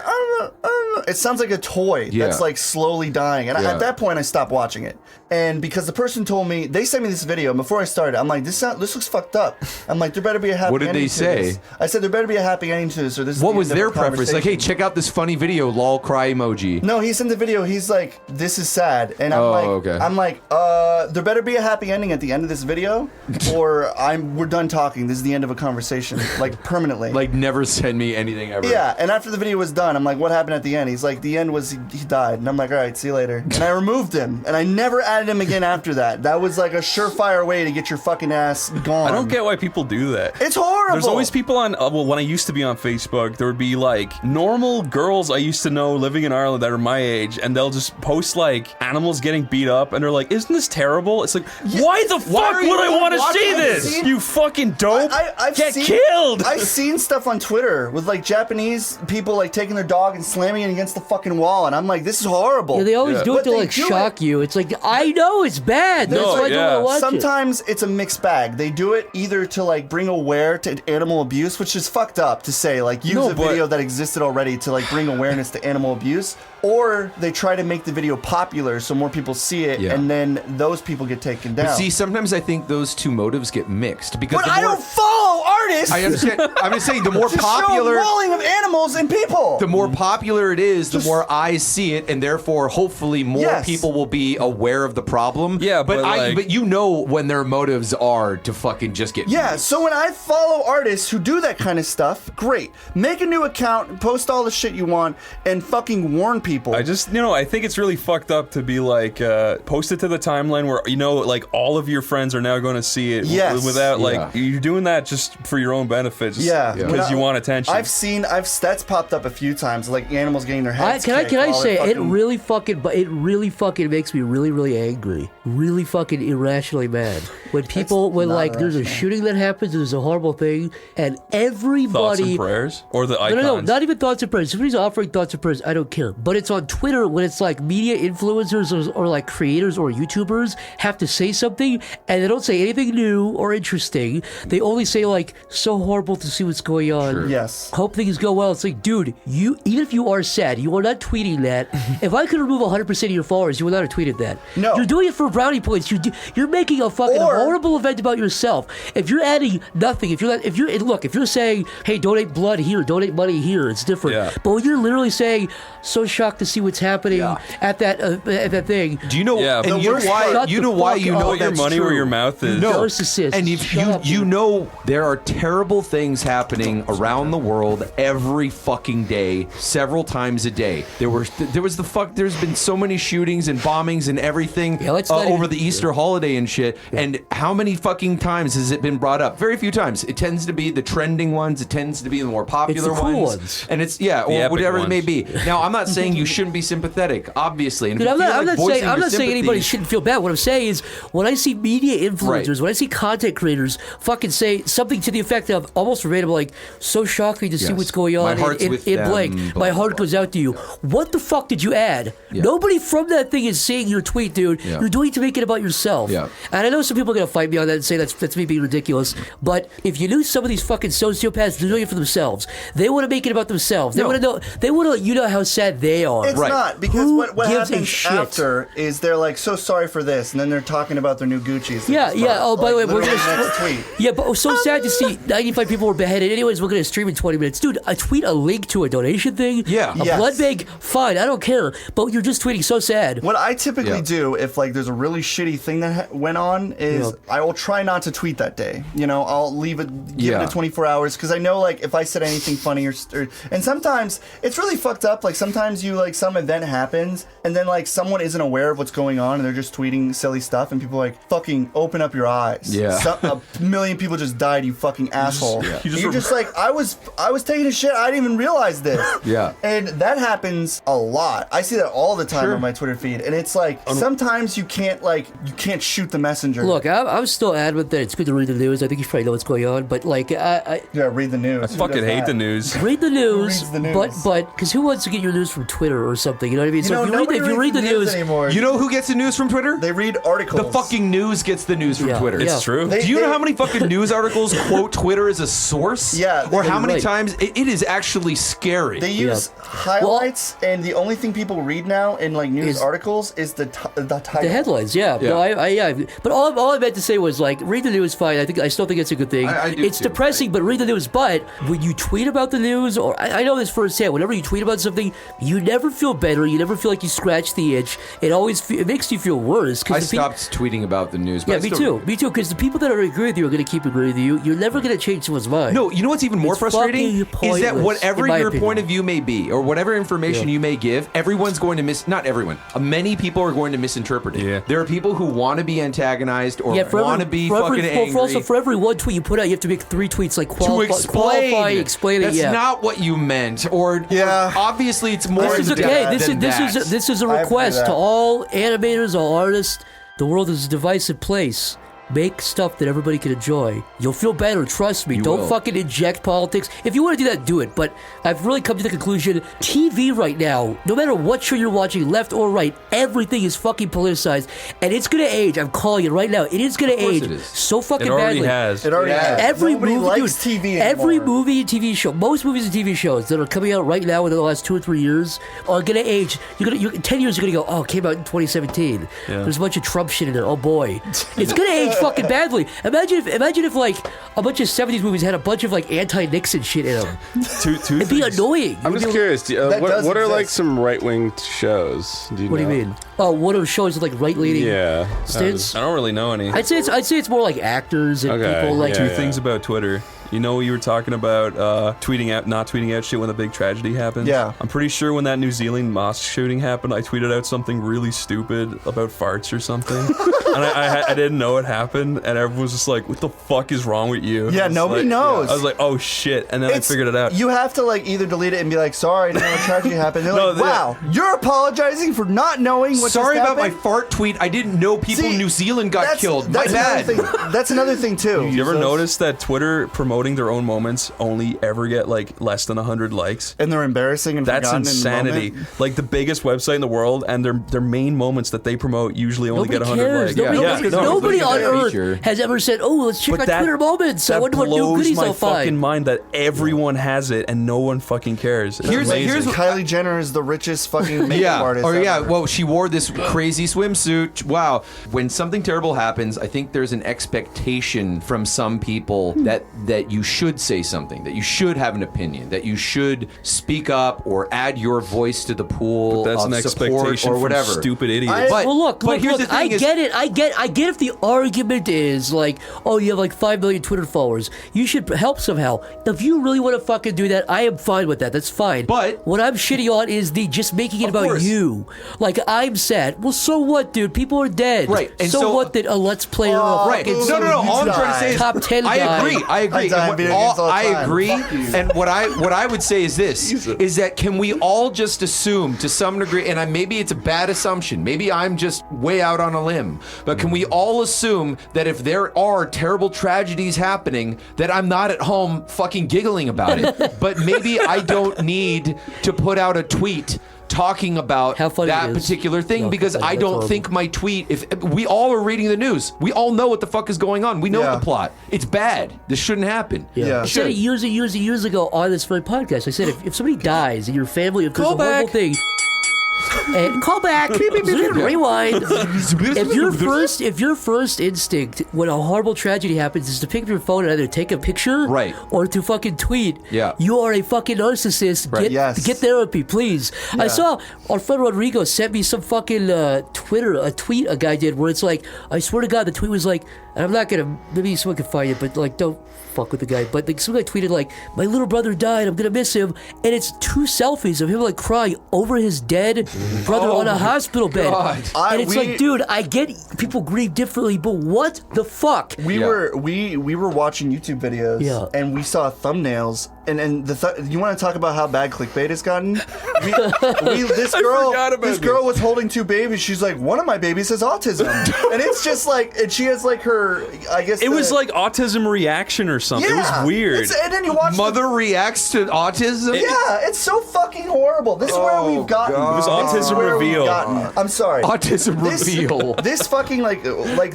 it sounds like a toy Yeah. that's like slowly dying. And Yeah. at that point, I stopped watching it. And because the person told me, they sent me this video, and before I started, I'm like, this looks fucked up. I'm like, there better be a happy What did ending they to say? this. I said, there better be a happy ending to this, or this is What the was end of their our preference? Like, hey, conversation. check out this funny video, lol, cry emoji. No, he sent the video. He's like, "This is sad," and Oh, okay. I'm like, there better be a happy ending at the end of this video, or we're done talking. This is the end of a conversation, like permanently. Like, never send me anything ever. Yeah, and after the video was done, I'm like, "What happened at the end?" He's like, "The end was he died," and I'm like, "All right, see you later." And I removed him, and I never added him again after that. That was like a surefire way to get your fucking ass gone. I don't get why people do that. It's horrible. There's always people on, well, when I used to be on Facebook, there would be like normal girls I used to know living in Ireland that are my age, and they'll just post like animals getting beat up, and they're like, isn't this terrible? It's like, why the fuck are would you I want to watching see this? this? You fucking dope. I've Get seen, killed. I've seen stuff on Twitter with like Japanese people like taking their dog and slamming it against the fucking wall, and I'm like, this is horrible. Yeah, they always do it But to they like do shock you. It's like, I know it's bad. That's No, why I yeah. don't want to watch it. Sometimes it's a mixed bag. They do it either to like bring aware to animal abuse, which is fucked up to say, like use No, a but- video that existed already to like bring awareness to animal abuse, or they try to make the video popular so more people see it, Yeah. and then those people get taken down. But see, sometimes I think those two motives get mixed because but the I more, don't follow artists. I understand. I'm just saying, the more to popular, show mauling of animals and people. the more popular it is, the more eyes see it, and therefore, hopefully, more people will be aware of the problem. Yeah, but like, you know when their motives are to fucking just get views. So when I follow artists who do that kind of stuff, great. Make a new account, post all the shit you want, and fucking warn people. I think it's really fucked up to be like, post it to the timeline where, like, all of your friends are now going to see it without, like, you're doing that just for your own benefit. Because you want attention. That's popped up a few times, like animals getting their heads kicked. Can I say, it really fucking makes me really, really angry. Really fucking irrationally mad. When people, there's a shooting that happens, there's a horrible thing, and everybody... Thoughts and prayers? Or the icons? No, not even thoughts and prayers. If somebody's offering thoughts and prayers, I don't care. But it's on Twitter when it's like media influencers or like creators or YouTubers have to say something, and they don't say anything new or interesting. They only say like, so horrible to see what's going on. Sure. Yes. Hope things go well. It's like, dude, even if you are sad, you are not tweeting that. If I could remove 100% of your followers, you would not have tweeted that. No. You're doing it for brownie points. You're making a fucking horrible event about yourself. If you're adding nothing, if you're saying, hey, donate blood here, donate money here, it's different. Yeah. But when you're literally saying, so shocked to see what's happening at that thing. Do you know? Yeah, and you know why? You know why you know put your that's money true. where your mouth is. No, Narcissist. and if you know there are terrible things happening around the world every fucking day, several times a day. There's been so many shootings and bombings and everything over the Easter holiday and shit. And how many fucking times has it been brought up? Very few times. It tends to be the trending ones. It tends to be the more popular It's the cool ones. And it's or whatever ones. it may be. Now, I'm not saying you shouldn't be sympathetic, obviously. And Dude, I'm not saying anybody shouldn't feel bad. What I'm saying is, when I see media influencers, when I see content creators fucking say something to the effect of almost verbatim, like, so shocking to see what's going on in blank. My heart goes out to you. What the fuck did you add? Nobody from that thing is seeing your tweet, dude. You're doing it to make it about yourself. And I know some people are going to fight me on that and say that's me being ridiculous, but if you knew some of these fucking sociopaths, they're doing it for themselves. They want to make it about themselves. They want to let you know how sad they are. It's not, because Who what gives a happens shit? after is they're like, so sorry for this, and then they're talking about their new Gucci's. Oh, by the way, we're literally gonna next tweet. Yeah, but it was so sad to see 95 people were beheaded. Anyways, we're gonna stream in 20 minutes, dude. I tweet a link to a donation thing. A blood bank. Fine, I don't care. But you're just tweeting so sad. What I typically do if like there's a really shitty thing that went on is I will try not to tweet that day. I'll leave it, give it 24 hours, because I know like if I said anything funny and sometimes it's really fucked up. Like sometimes you like some event happens and then like someone isn't aware of what's going on and they're just tweeting silly stuff and people are like, fucking open up your eyes. A million people just died, you fucking asshole. You're just like, I was taking a shit, I didn't even realize this. And that happens a lot. I see that all the time on my Twitter feed, and it's like sometimes you can't shoot the messenger. Look, I'm still adamant that it's good to read the news. I think you probably know what's going on, but like read the news. I fucking hate the news. Read the news, Who reads the news? but because who wants to get your news from Twitter or something? You know what I mean? So nobody if you read the news anymore. You know who gets the news from Twitter? They read articles. The fucking news gets the news from Twitter. It's true. Do you know how many fucking news articles quote Twitter as a source? Or how many times it is actually scary. They use highlights, and the only thing people read now in like news articles is the title. The headlines, No, but all I meant to say was like, read the news, fine. I still think it's a good thing. It's depressing, but read the news. But when you tweet about the news, or I know this firsthand, whenever you tweet about something, you never feel better. You never feel like you scratched the itch. It makes you feel worse. I stopped tweeting about the news. But me too. Because the people that agree with you are going to keep agreeing with you. You're never going to change someone's mind. No, you know what's even more frustrating is that whatever your opinion. point of view may be, or whatever information you may give, everyone's going to not everyone. Many people are going to misinterpret it. There are people who want to be antagonized or want to be fucking angry. Also, for every one tweet you put out, you have to make 3 tweets like qualifying, explaining. That's not what you meant. Or obviously, it's more. This is okay. This is a request to all animators, all artists. The world is a divisive place. Make stuff that everybody can enjoy. You'll feel better, trust me. Don't fucking inject politics. If you want to do that, do it. But I've really come to the conclusion, TV right now, no matter what show you're watching, left or right, everything is fucking politicized. And it's going to age. I'm calling it right now. It is going to age so fucking badly. It has. Every Nobody movie, likes TV anymore. Every movie and TV show, most movies and TV shows that are coming out right now within the last 2 or 3 years are going to age. In 10 years, you're going to go, oh, it came out in 2017. There's a bunch of Trump shit in it. Oh, boy. It's going to age fucking badly. Imagine if like a bunch of 70s movies had a bunch of like anti-Nixon shit in them. It'd be annoying. I'm just curious. What are like exist. some right-wing shows? What What do you mean? Oh, one of those shows with like right-leaning Yeah. stints. I don't really know any. I'd say it's more like actors and Okay, people like yeah. Two things about Twitter. You know, you were talking about not tweeting out shit when a big tragedy happens. Yeah. I'm pretty sure when that New Zealand mosque shooting happened, I tweeted out something really stupid about farts or something, and I didn't know it happened, and everyone was just like, "What the fuck is wrong with you?" Yeah, It's nobody like- knows. I was like, "Oh shit," and then I figured it out. You have to like either delete it and be like, sorry, I didn't know a tragedy happened. They're No, like, wow, you're apologizing for not knowing what Sorry just about my happened? fart tweet. I didn't know people in New Zealand got killed. My bad. That's another thing too. You ever So- notice that Twitter promoting their own moments only ever get like less than 100 likes? And they're embarrassing and That's forgotten insanity. In the moment. Like the biggest website in the world, and their main moments that they promote usually only Nobody get 100 cares. likes. Nobody on Nobody Earth feature. has ever said, "Oh, let's check But out Twitter moments." I wonder what new blows goodies my I'll fucking find. mind that everyone has it and no one fucking cares. It's Here's amazing. what- Kylie Jenner is the richest fucking makeup artist. ever. Well, she wore this crazy swimsuit. Wow. When something terrible happens, I think there's an expectation from some people that you should say something, that you should have an opinion, that you should speak up or add your voice to the pool That's of an support expectation or from whatever. stupid idiots. But, Well, look, here's the I thing is- get it. I get if the argument is like, oh, you have like 5 million Twitter followers, you should help somehow. If you really want to fucking do that, I am fine with that. That's fine. But- what I'm shitty on is the just making it Of about course. you. Like, I'm sad. Well, so what, dude? People are dead. Right, and so so- what that a Let's Player of Right. fucking No. All I'm trying to say is Top 10 I guy. agree. I die in video games all the I time. agree. Fuck you. And what I would say is this: is that can we all just assume to some degree? And maybe it's a bad assumption. Maybe I'm just way out on a limb. But can we all assume that if there are terrible tragedies happening, that I'm not at home fucking giggling about it? But maybe I don't need to put out a tweet talking about How funny that it is. particular thing No, because I that's don't horrible. think my tweet, if we all are reading the news, we all know what the fuck is going on. We know Yeah. the plot. It's bad. This shouldn't happen. Yeah. I said it Should. years ago on this very podcast. I said if somebody dies in your family, if there's Call a horrible back. thing, and call back, rewind. If your first instinct when a horrible tragedy happens is to pick up your phone and either take a picture, Right. or to fucking tweet, Yeah. you are a fucking narcissist. Right. Get Yes. get therapy, please. I saw our friend Rodrigo sent me some fucking tweet a guy did where it's like, I swear to God, the tweet was like, and I'm not gonna, maybe someone can find it, but like, don't fuck with the guy. But like, some guy tweeted like, my little brother died, I'm gonna miss him, and it's 2 selfies of him like crying over his dead brother on a hospital bed. God. And it's like, dude, I get people grieve differently, but what the fuck? We Yeah. were watching YouTube videos, Yeah. and we saw thumbnails, and you want to talk about how bad clickbait has gotten? This forgot about girl was holding 2 babies. She's like, one of my babies has autism, and it's just like, and she has like her, I guess It was like autism reaction or something. It was weird. And then you watch Mother reacts to autism? yeah, it's so fucking horrible. This is where we've gotten. God. It was This is autism where we've reveal. gotten. I'm sorry. Autism reveal. This fucking like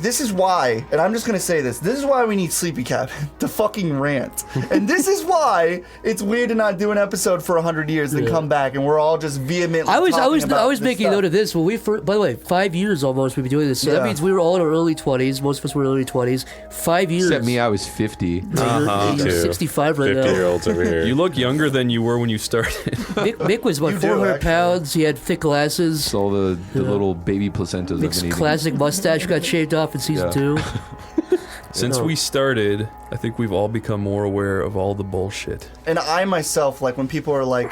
this is why, and I'm just gonna say this. This is why we need SleepyCabin to fucking rant, and this is why it's weird to not do an episode for 100 years and then come back and we're all just vehemently. I was talking making a note of this when by the way, 5 years almost we've been doing this. So that Yeah. means we were all in our early 20s. Most of us were early 20s. 5 years. Except me, I was 50. You're 65 right now. 50-year-olds over here. You look younger than you were when you started. Mick was about You do, 400 actually. pounds. He had thick glasses. It's all the little baby placentas I've Mick's been eating. classic mustache got shaved off in season Yeah. 2. Since we started, I think we've all become more aware of all the bullshit. And I myself, like when people are like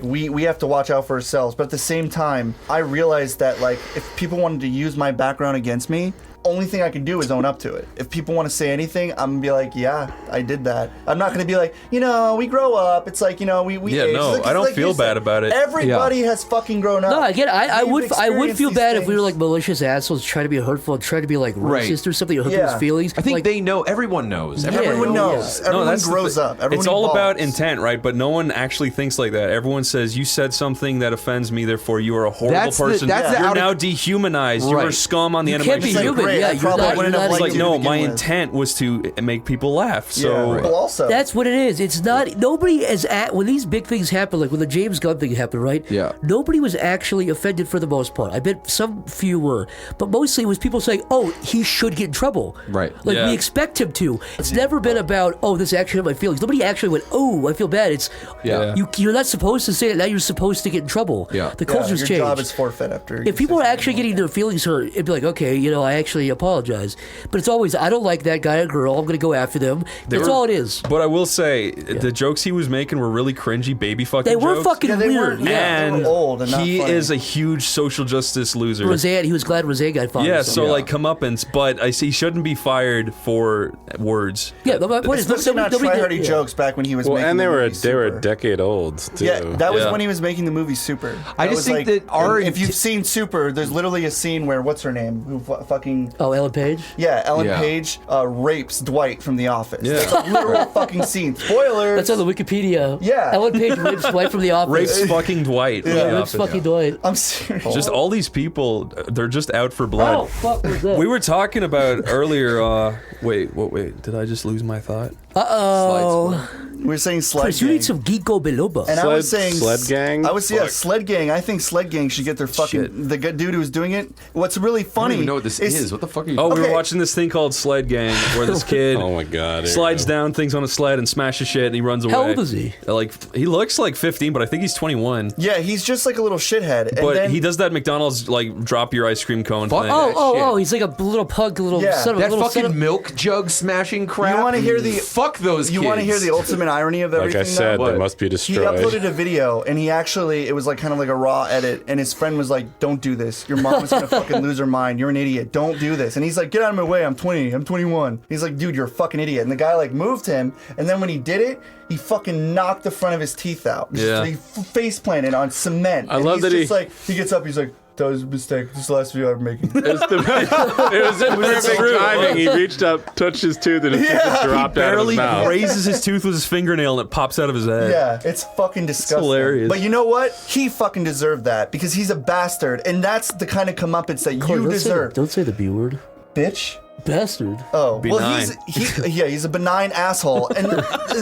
we have to watch out for ourselves, but at the same time, I realized that like if people wanted to use my background against me, only thing I can do is own up to it. If people want to say anything, I'm gonna be like, yeah, I did that. I'm not gonna be like, we grow up. It's like, we Yeah, age. no, It's I don't like feel you said, bad about it. Everybody has fucking grown up. No, again, I We've would experienced feel these bad if we were things. like malicious assholes trying to be hurtful and trying to be like Right. racist or something or hurt Yeah. people's feelings. I think like, they know. Everyone knows. Yeah. Everyone knows. Yeah. Everyone that's the grows thi- up. Everyone it's all about evolves. intent, right? But no one actually thinks like that. everyone says you said something that offends me, therefore you are a horrible That's the- person. that's the You're out of- now dehumanized. You are Right. scum on the You enemy. can't be It's like, human. great, Yeah, I you're probably not. wouldn't You're have not liked Like, you to no, begin my with. intent was to make people laugh. So Yeah. Well, also, That's what it is. It's not. Nobody is at when these big things happen, like when the James Gunn thing happened, right? Yeah. Nobody was actually offended for the most part. I bet some few were, but mostly it was people saying, "Oh, he should get in trouble." Right. Like Yeah. we expect him to. It's never been about, "Oh, this actually hurt my feelings." Nobody actually went, "Oh, I feel bad." It's Yeah. you're not supposed to say it. Now you're supposed to get in trouble. Yeah. The yeah, culture's your changed. job is forfeit after. If people are actually getting their feelings hurt, it'd be like, okay, I actually apologize. But it's always, I don't like that guy or girl. I'm going to go after them. That's were- all it is. But I will say, the jokes he was making were really cringy baby fucking They were jokes. fucking Yeah, they weird. weren't- Yeah. they And were old and not he funny. is a huge social justice loser. Roseanne, he was glad Roseanne got fired. Yeah, or so something. like comeuppance, but I see he shouldn't be fired for words. Yeah, but my point is, Especially not nobody did- try-hardy yeah. jokes back when he was Well, making and the they were movie a Super. decade old too. Yeah, that was Yeah. when he was making the movie Super. I That just was think that our if you've seen Super, there's literally a scene where what's her name, who fucking Oh, Ellen Page? Ellen Yeah. Page rapes Dwight from The Office. Yeah. That's a literal fucking scene. Spoilers. That's on the Wikipedia. Yeah. Ellen Page rapes Dwight from The Office. Rapes fucking Dwight. from Yeah, The Rapes Office. fucking Dwight. I'm serious. Just all these people, they're just out for blood. Oh, fuck was that? We were talking about earlier. Wait, did I just lose my thought? Uh-oh. we were saying sled Chris, you gang. need some Ginkgo biloba. And I was saying Sled Gang? I was sled gang. I think sled gang should get their fucking Shit. the dude who was doing it. What's really I don't funny even know what this is. What the fuck are you Oh, we were Okay. watching this thing called Sled Gang, where this kid Oh my god! here slides we go. down things on a sled and smashes shit, and he runs away. How old is he? Like he looks like 15, but I think he's 21. Yeah, he's just like a little shithead. And But then he does that McDonald's like drop your ice cream cone Fuck thing. that shit. Oh, he's like a little pug, little Yeah. son of a that little son fucking of, milk jug smashing crap? You want to hear the Fuck those You kids. want to hear the ultimate irony of Like everything? I said, though? they must be He destroyed. uploaded a video, and he actually, it was like kind of like a raw edit, and his friend was like, "Don't do this. Your mom is gonna fucking lose her mind. You're an idiot. Don't do this." And he's like, "Get out of my way. I'm 20. I'm 21." He's like, "Dude, you're a fucking idiot." And the guy like moved him, and then when he did it, he fucking knocked the front of his teeth out. Yeah. He face planted on cement. I And love he's that just he- like, he gets up, he's like, "That was a mistake. This is the last video I'm making." It was in perfect true. timing. He reached up, touched his tooth, and his tooth just dropped out of Barely his mouth. raises his tooth with his fingernail and it pops out of his head. Yeah, it's fucking disgusting. hilarious. But you know what? He fucking deserved that because he's a bastard, and that's the kind of comeuppance that Corey, you deserve, don't say the B word. bitch. Bastard. Oh, well, Benign. he's a benign asshole, and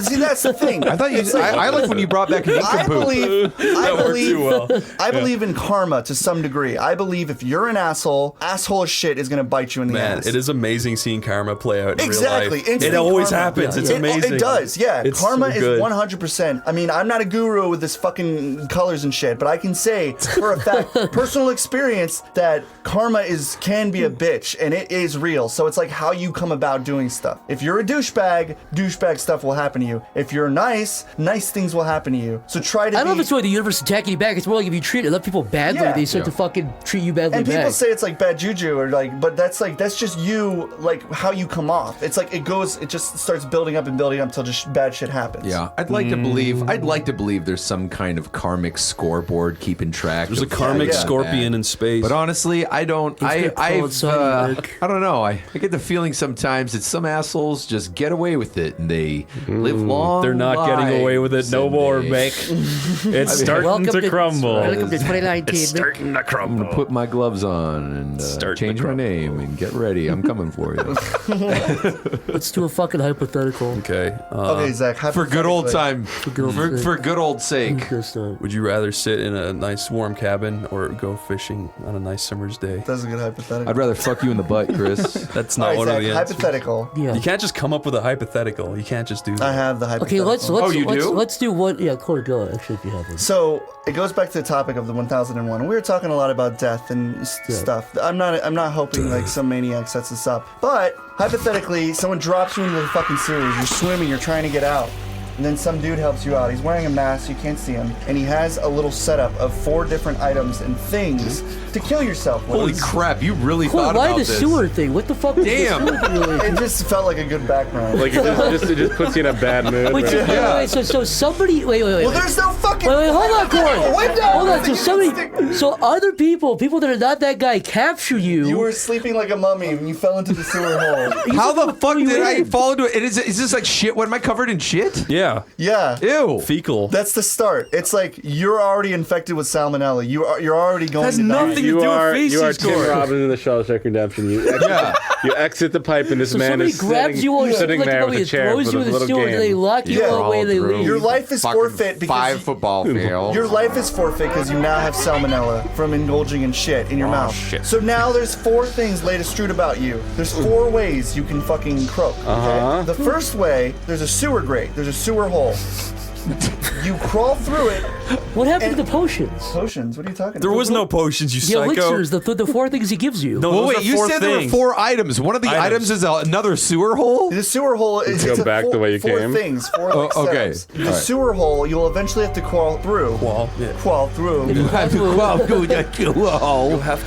see that's the thing. I thought you. It's like- I like when you brought back an I nincompoop. believe, too well. I believe in karma to some degree. I believe if you're an asshole as shit is gonna bite you in the Man, ass. it is amazing seeing karma play out in Exactly. real life. Instant It always karma. happens. Yeah, It's yeah. amazing. It does, yeah. It's Karma so is good. 100%. I mean, I'm not a guru with this fucking colors and shit, but I can say for a fact, personal experience, that karma can be a bitch, and it is real. So it's like how you come about doing stuff. If you're a douchebag stuff will happen to you. If you're nice things will happen to you. So try to I don't know be- if it's really the universe attacking you back. It's more like if you treat enough people badly, Yeah. they start to fucking treat you badly And people back. say it's like bad juju or like, but that's just you, like how you come off. It's like it just starts building up until just bad shit happens. Yeah, I'd like to believe. I'd like to believe there's some kind of karmic scoreboard keeping track. There's a of karmic yeah. scorpion in space. But honestly, I don't. He's gonna call it Sonny, Rick. I don't know. I get the feeling sometimes that some assholes just get away with it and they live long. They're not getting away with it no lives, more, and they- Mick. It's starting Welcome to crumble. Welcome to 2019. It's starting to I'm crumble. gonna put my gloves on and Start change the my name and get ready. I'm coming for you. Let's do a fucking hypothetical. Okay. Okay, Zach. For good old time. good old For good old sake. Just, Would you rather sit in a nice warm cabin or go fishing on a nice summer's day? That's a good hypothetical. I'd rather fuck you in the butt, Chris. That's All not right, one Zach, of the answers. hypothetical. yeah. You can't just come up with a hypothetical. You can't just do that. I have the Okay, hypothetical. let's do? let's do one. Yeah, Corey, go actually if you have one. So it goes back to the topic of the 1001. We were talking a lot about death and stuff. I'm not hoping like some maniac sets this up. But hypothetically, someone drops you into the fucking sewers. You're swimming. You're trying to get out. And then some dude helps you out. He's wearing a mask, you can't see him, and he has a little setup of 4 different items and things to kill yourself with. Holy crap! You really Corey, thought why about the this. sewer thing? What the fuck? Damn. Was the sewer thing really? It just felt like a good background. Like it just puts you in a bad mood. Wait, right? so, wait, so somebody. Wait. well, there's no fucking Wait, hold on, Corey. Window! Hold on. So other people that are not that guy, capture you. You were sleeping like a mummy and you fell into the sewer hole. How the fuck did I in. fall into it? Is this like shit? What, am I covered in shit? Yeah. Yeah. Ew. Fecal. That's the start. It's like you're already infected with salmonella. You're already going Has to die. nothing to You do are with you are feces, Tim Corey. Robbins in the Shawshank Redemption. You exit the pipe and this So man somebody is grabs you while you're sitting like there somebody with a chair throws with you a in the little sewer, and they game. lock you Yeah. away, and they leave. Your life is Fucking forfeit because 5 football field. your life is forfeit because you now have salmonella from indulging in shit in your mouth. shit. So now there's 4 things laid astrewed about you. There's 4 ways you can fucking croak. Okay? The first way, there's a sewer grate. There's a sewer hole. You crawl through it. What happened to the potions? Potions? What are you talking There about? was no potions, you The psycho. elixirs, the 4 things he gives you. No, Well, those wait, are you 4 said there were things. 4 items. One of the items is another sewer hole? The sewer hole is Go it's a back the way you 4 came. things, 4 like okay. setups. The All right. sewer hole, you'll eventually have to crawl through. Crawl through. You have to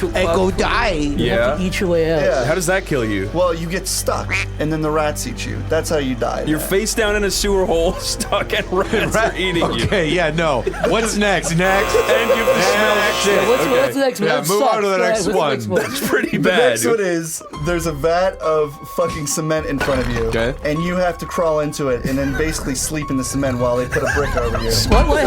and go die. Yeah. eat your way out. Yeah. How does that kill you? Well, you get stuck, and then the rats eat you. That's how you die. You're face down in a sewer hole, stuck, and rats are eating you. Okay, yeah, no. What's next? Next. And you have to smell Shit. What's the next one? Yeah, That move on sucks. to the next What's one. It's pretty The bad. next one is there's a vat of fucking cement in front of you, Okay. and you have to crawl into it and then basically sleep in the cement while they put a brick over you.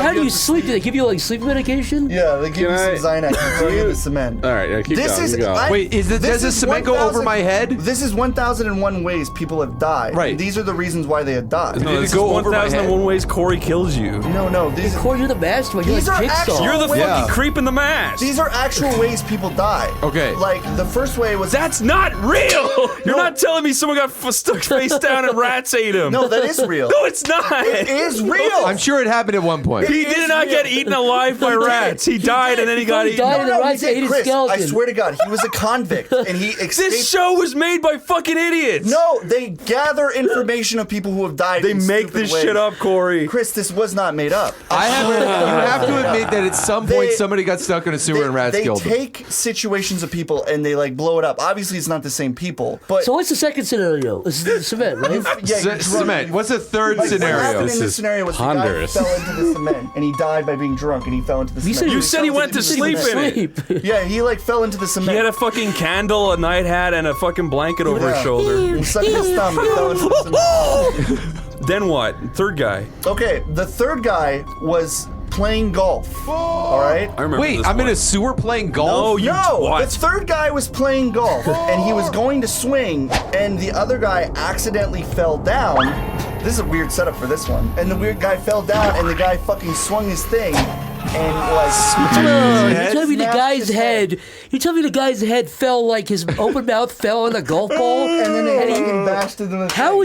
How do you sleep? Do they give you like sleep medication? Yeah, they give Can you some Xanax and throw you in the cement. All right, yeah, keep This going. is keep going. Wait, does the cement go over my head? This is 1,001 ways people have died. Right. These are the reasons why they have died. No, Did it this go is over my head? 1001 ways Corey kills you. No, these Corey, you're the mastermind. You're These like are Jigsaw. actual- You're the Wait. fucking Yeah. creep in the mask. these are actual ways people die. Okay. Like the first way was That's not real. You're not telling me someone got stuck face down and rats ate him. no, that is real. No, it's not. It is real. I'm sure it happened at one point. He It did is not real. get eaten alive by rats. He died and then he got He eaten. died and the rats he ate did, his Chris. skeleton. I swear to God, he was a convict and he escaped. This show was made by fucking idiots. No, they gather information of people who have died. They in make stupid this ways. shit up, Corey. Chris, this was not made up. You have to admit that at some point They- somebody got stuck in a sewer and rats they killed them. take situations of people and they like blow it up. Obviously, it's not the same people, but So what's the second scenario? This is the cement, right? yeah, you're drunk. Cement. What's the third Like, what scenario? happened in This this is scenario was ponderous. the guy fell into the cement and he died by being drunk and he fell into the cement. You said he went to sleep in it. Sleep. Yeah, he like fell into the cement. He had a fucking candle, a night hat, and a fucking blanket over his Yeah. shoulder. He sucked his thumb and fell into the cement. Then what? Third guy. Okay, the third guy was playing golf. All right. I remember Wait, this I'm in one. a sewer playing golf? No, you No, twat. the third guy was playing golf and he was going to swing, and the other guy accidentally fell down. This is a weird setup for this one. And the weird guy fell down, and the guy fucking swung his thing, and like. No, you tell me the Snapped guy's his head. You tell me the guy's head fell like his open mouth fell on a golf ball, And then they fucking bashed into the How thing.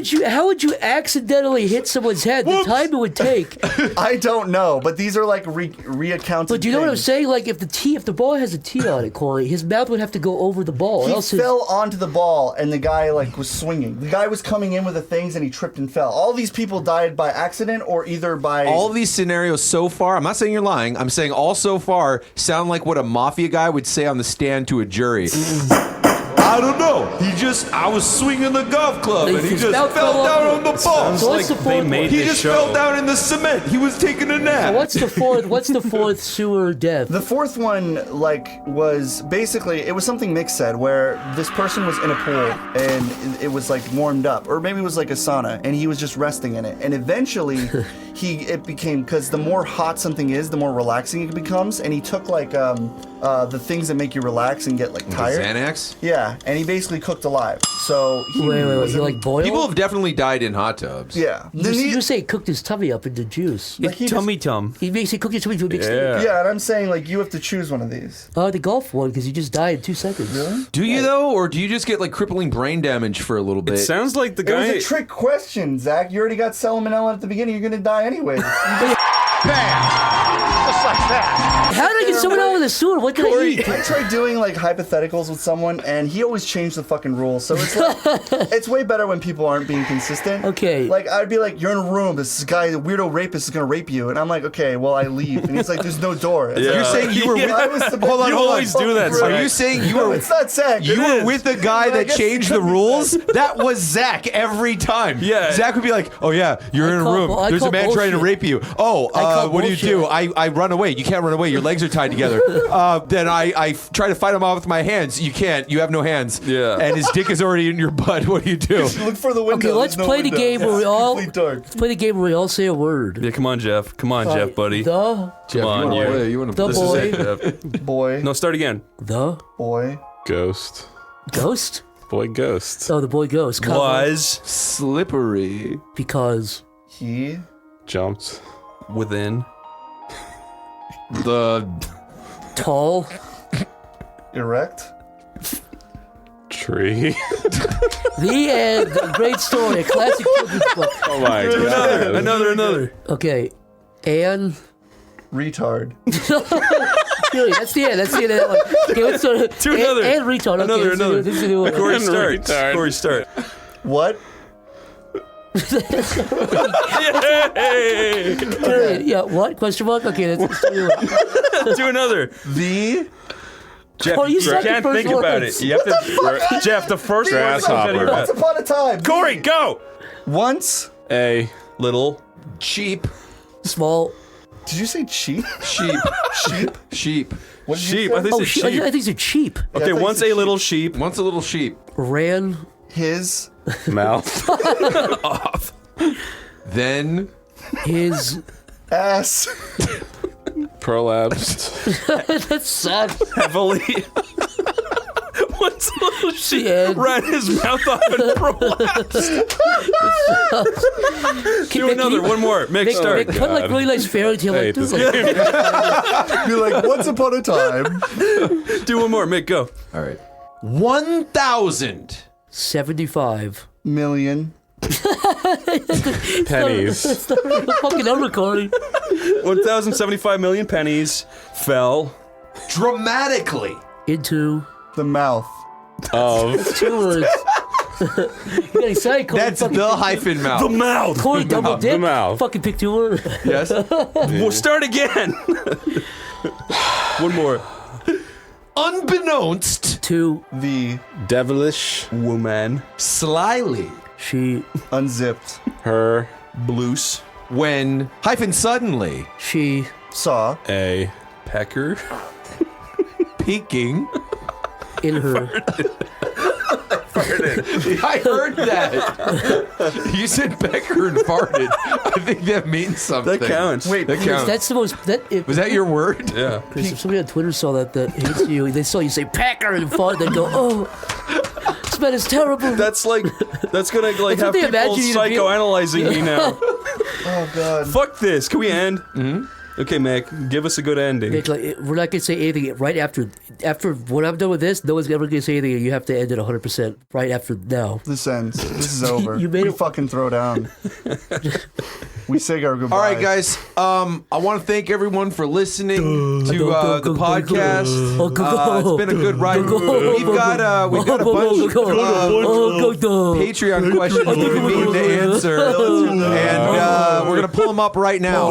would you accidentally hit someone's head? The time it would take. I don't know, but these are like reaccounted. But do you know what I'm things. saying? Like if the ball has a T on it, Corey, his mouth would have to go over the ball. He else his- fell onto the ball, and the guy like was swinging. The guy was coming in with the things, and he tripped and fell. All these people died by accident or either by. All of these scenarios so far, I'm not saying you're lying, I'm saying all so far sound like what a mafia guy would say on the stand to a jury. I don't know. I was swinging the golf club and he His just mouth fell fell down off. on the ball. Sounds So like what's the they fourth made one? He this just show. fell down in the cement. He was taking a nap. What's the fourth sewer death? The fourth one, like, was basically, it was something Mick said, where this person was in a pool and it was like warmed up, or maybe it was like a sauna, and he was just resting in it. And eventually, it became, because the more hot something is, the more relaxing it becomes. And he took like the things that make you relax and get like tired. Xanax? Yeah, and he basically cooked alive. So he Wait, was he in- like boiled? People have definitely died in hot tubs. Yeah. You Then just, he- you say he cooked his tummy up into juice. like, he just- Tummy tum. He basically cooked his tummy to a big steak. Yeah. Yeah, and I'm saying like you have to choose one of these. The golf one, because you just died in 2 seconds. Do you though, or do you just get like crippling brain damage for a little bit? It sounds like the It was guy. a trick question, Zach. You already got salmonella at the beginning. You're gonna die anyway. How did I get someone out in the sewer. What did I eat? I tried doing like hypotheticals with someone, and he always changed the fucking rules. So it's like, it's way better when people aren't being consistent. Okay. Like I'd be like, you're in a room. This guy, the weirdo rapist, is gonna rape you, and I'm like, okay, well I leave, and he's like, there's no door. It's Yeah. like, You're saying you were with, I was the hold on, You hold on. always do that, Fucking Are Zach. you saying you No, were it's not Zach. you It were is. with the guy But I that guess changed it the could be rules? Zach. That was Zach every time. Yeah. Zach would be like, "Oh yeah, you're in a call- room. I There's a call man trying to bullshit. rape you. Oh, I call what do you do? bullshit. I run away. You can't run away. Your legs are tied together. Then I try to fight him off with my hands. You can't. You have no hands. Yeah. And his dick is already in your butt. What do you do? Look for the window. Okay, let's There's no play the window. game where we It's all complete dark. let's play the game where we all say a word. Yeah, come on, Jeff. Come on, Jeff, buddy. The Jeff, on, you. you. You want The to? This is boy. it, Jeff. Boy, No, start again. the boy, Ghost. ghost. Boy, ghost. Oh, the boy ghost. Come on. Was Slippery. Because he, Jumped. within. The tall. erect, Tree. The end. A great story. A classic children's book. Oh my god. Another. Okay, and retard, really, that's the end. That's the end of that one. Okay, let's start. Do another. And retard. Okay, Another. This is a new one. Corey, start. Retard. Corey, start. what? Yay! Okay, yeah. What? Question mark. Okay, let's do a new one. Do another. The Jeff, Oh, you you said the can't first think about words. it. You have to. Jeff, the first word that comes out of your Grasshopper. mouth. once upon a time. Corey, go. Once. A. Little. cheap. Small. Did you say cheap? Sheep. Sheep. Sheep. What did you Sheep. say? I think Oh, it's sheep. I think they're cheap. I Okay, thought once you said a little sheep. Once a little sheep. Ran. His Mouth. Off. Then His. ass. Prolapsed. That's sad. Heavily. Once a little sheep Yeah. ran his mouth off and prolapsed. Do another. One more. Make start. Put like really nice fairy tale. I Like, hate this. this Like, Be like, once upon a time. Do one more. Make go. all right. 1,000. 75. Million. Pennies. That's the fucking number, Corey. 1,075 million pennies fell. Dramatically. Into The mouth. Of. 2 words. You got excited, Corey. That's fucking the hyphen mouth. Mouth. Corey double The dip. mouth. Fucking pick 2 words. Yes. We'll start again. One more. Unbeknownst. To The Devilish. Woman. Slyly. she. unzipped. Her. Bloose. When hyphen suddenly. She. Saw. A. Pecker. Peeking. In her. I heard that. You said Becker and farted. I think that means something. That counts. Wait, That counts. That's the most. Was that your word? Yeah. Chris, if somebody on Twitter saw that hates you, they saw you say Packer and fart, they'd go, oh, this man is terrible. That's like, that's gonna like That's what have they people imagine you to be. psychoanalyzing me now. Oh god. Fuck this. Can we end? Mm-hmm. Okay, Mac, give us a good ending. Nick, like, we're not gonna say anything right after when I'm done with this. No one's ever gonna say anything. You have to end it 100% right after now. This ends. This is over. You made we it- fucking throw down. We say our goodbye. All right, guys. I want to thank everyone for listening to the podcast. It's been a good ride. We've got a bunch of Patreon questions we've been meaning to answer, and we're gonna pull them up right now.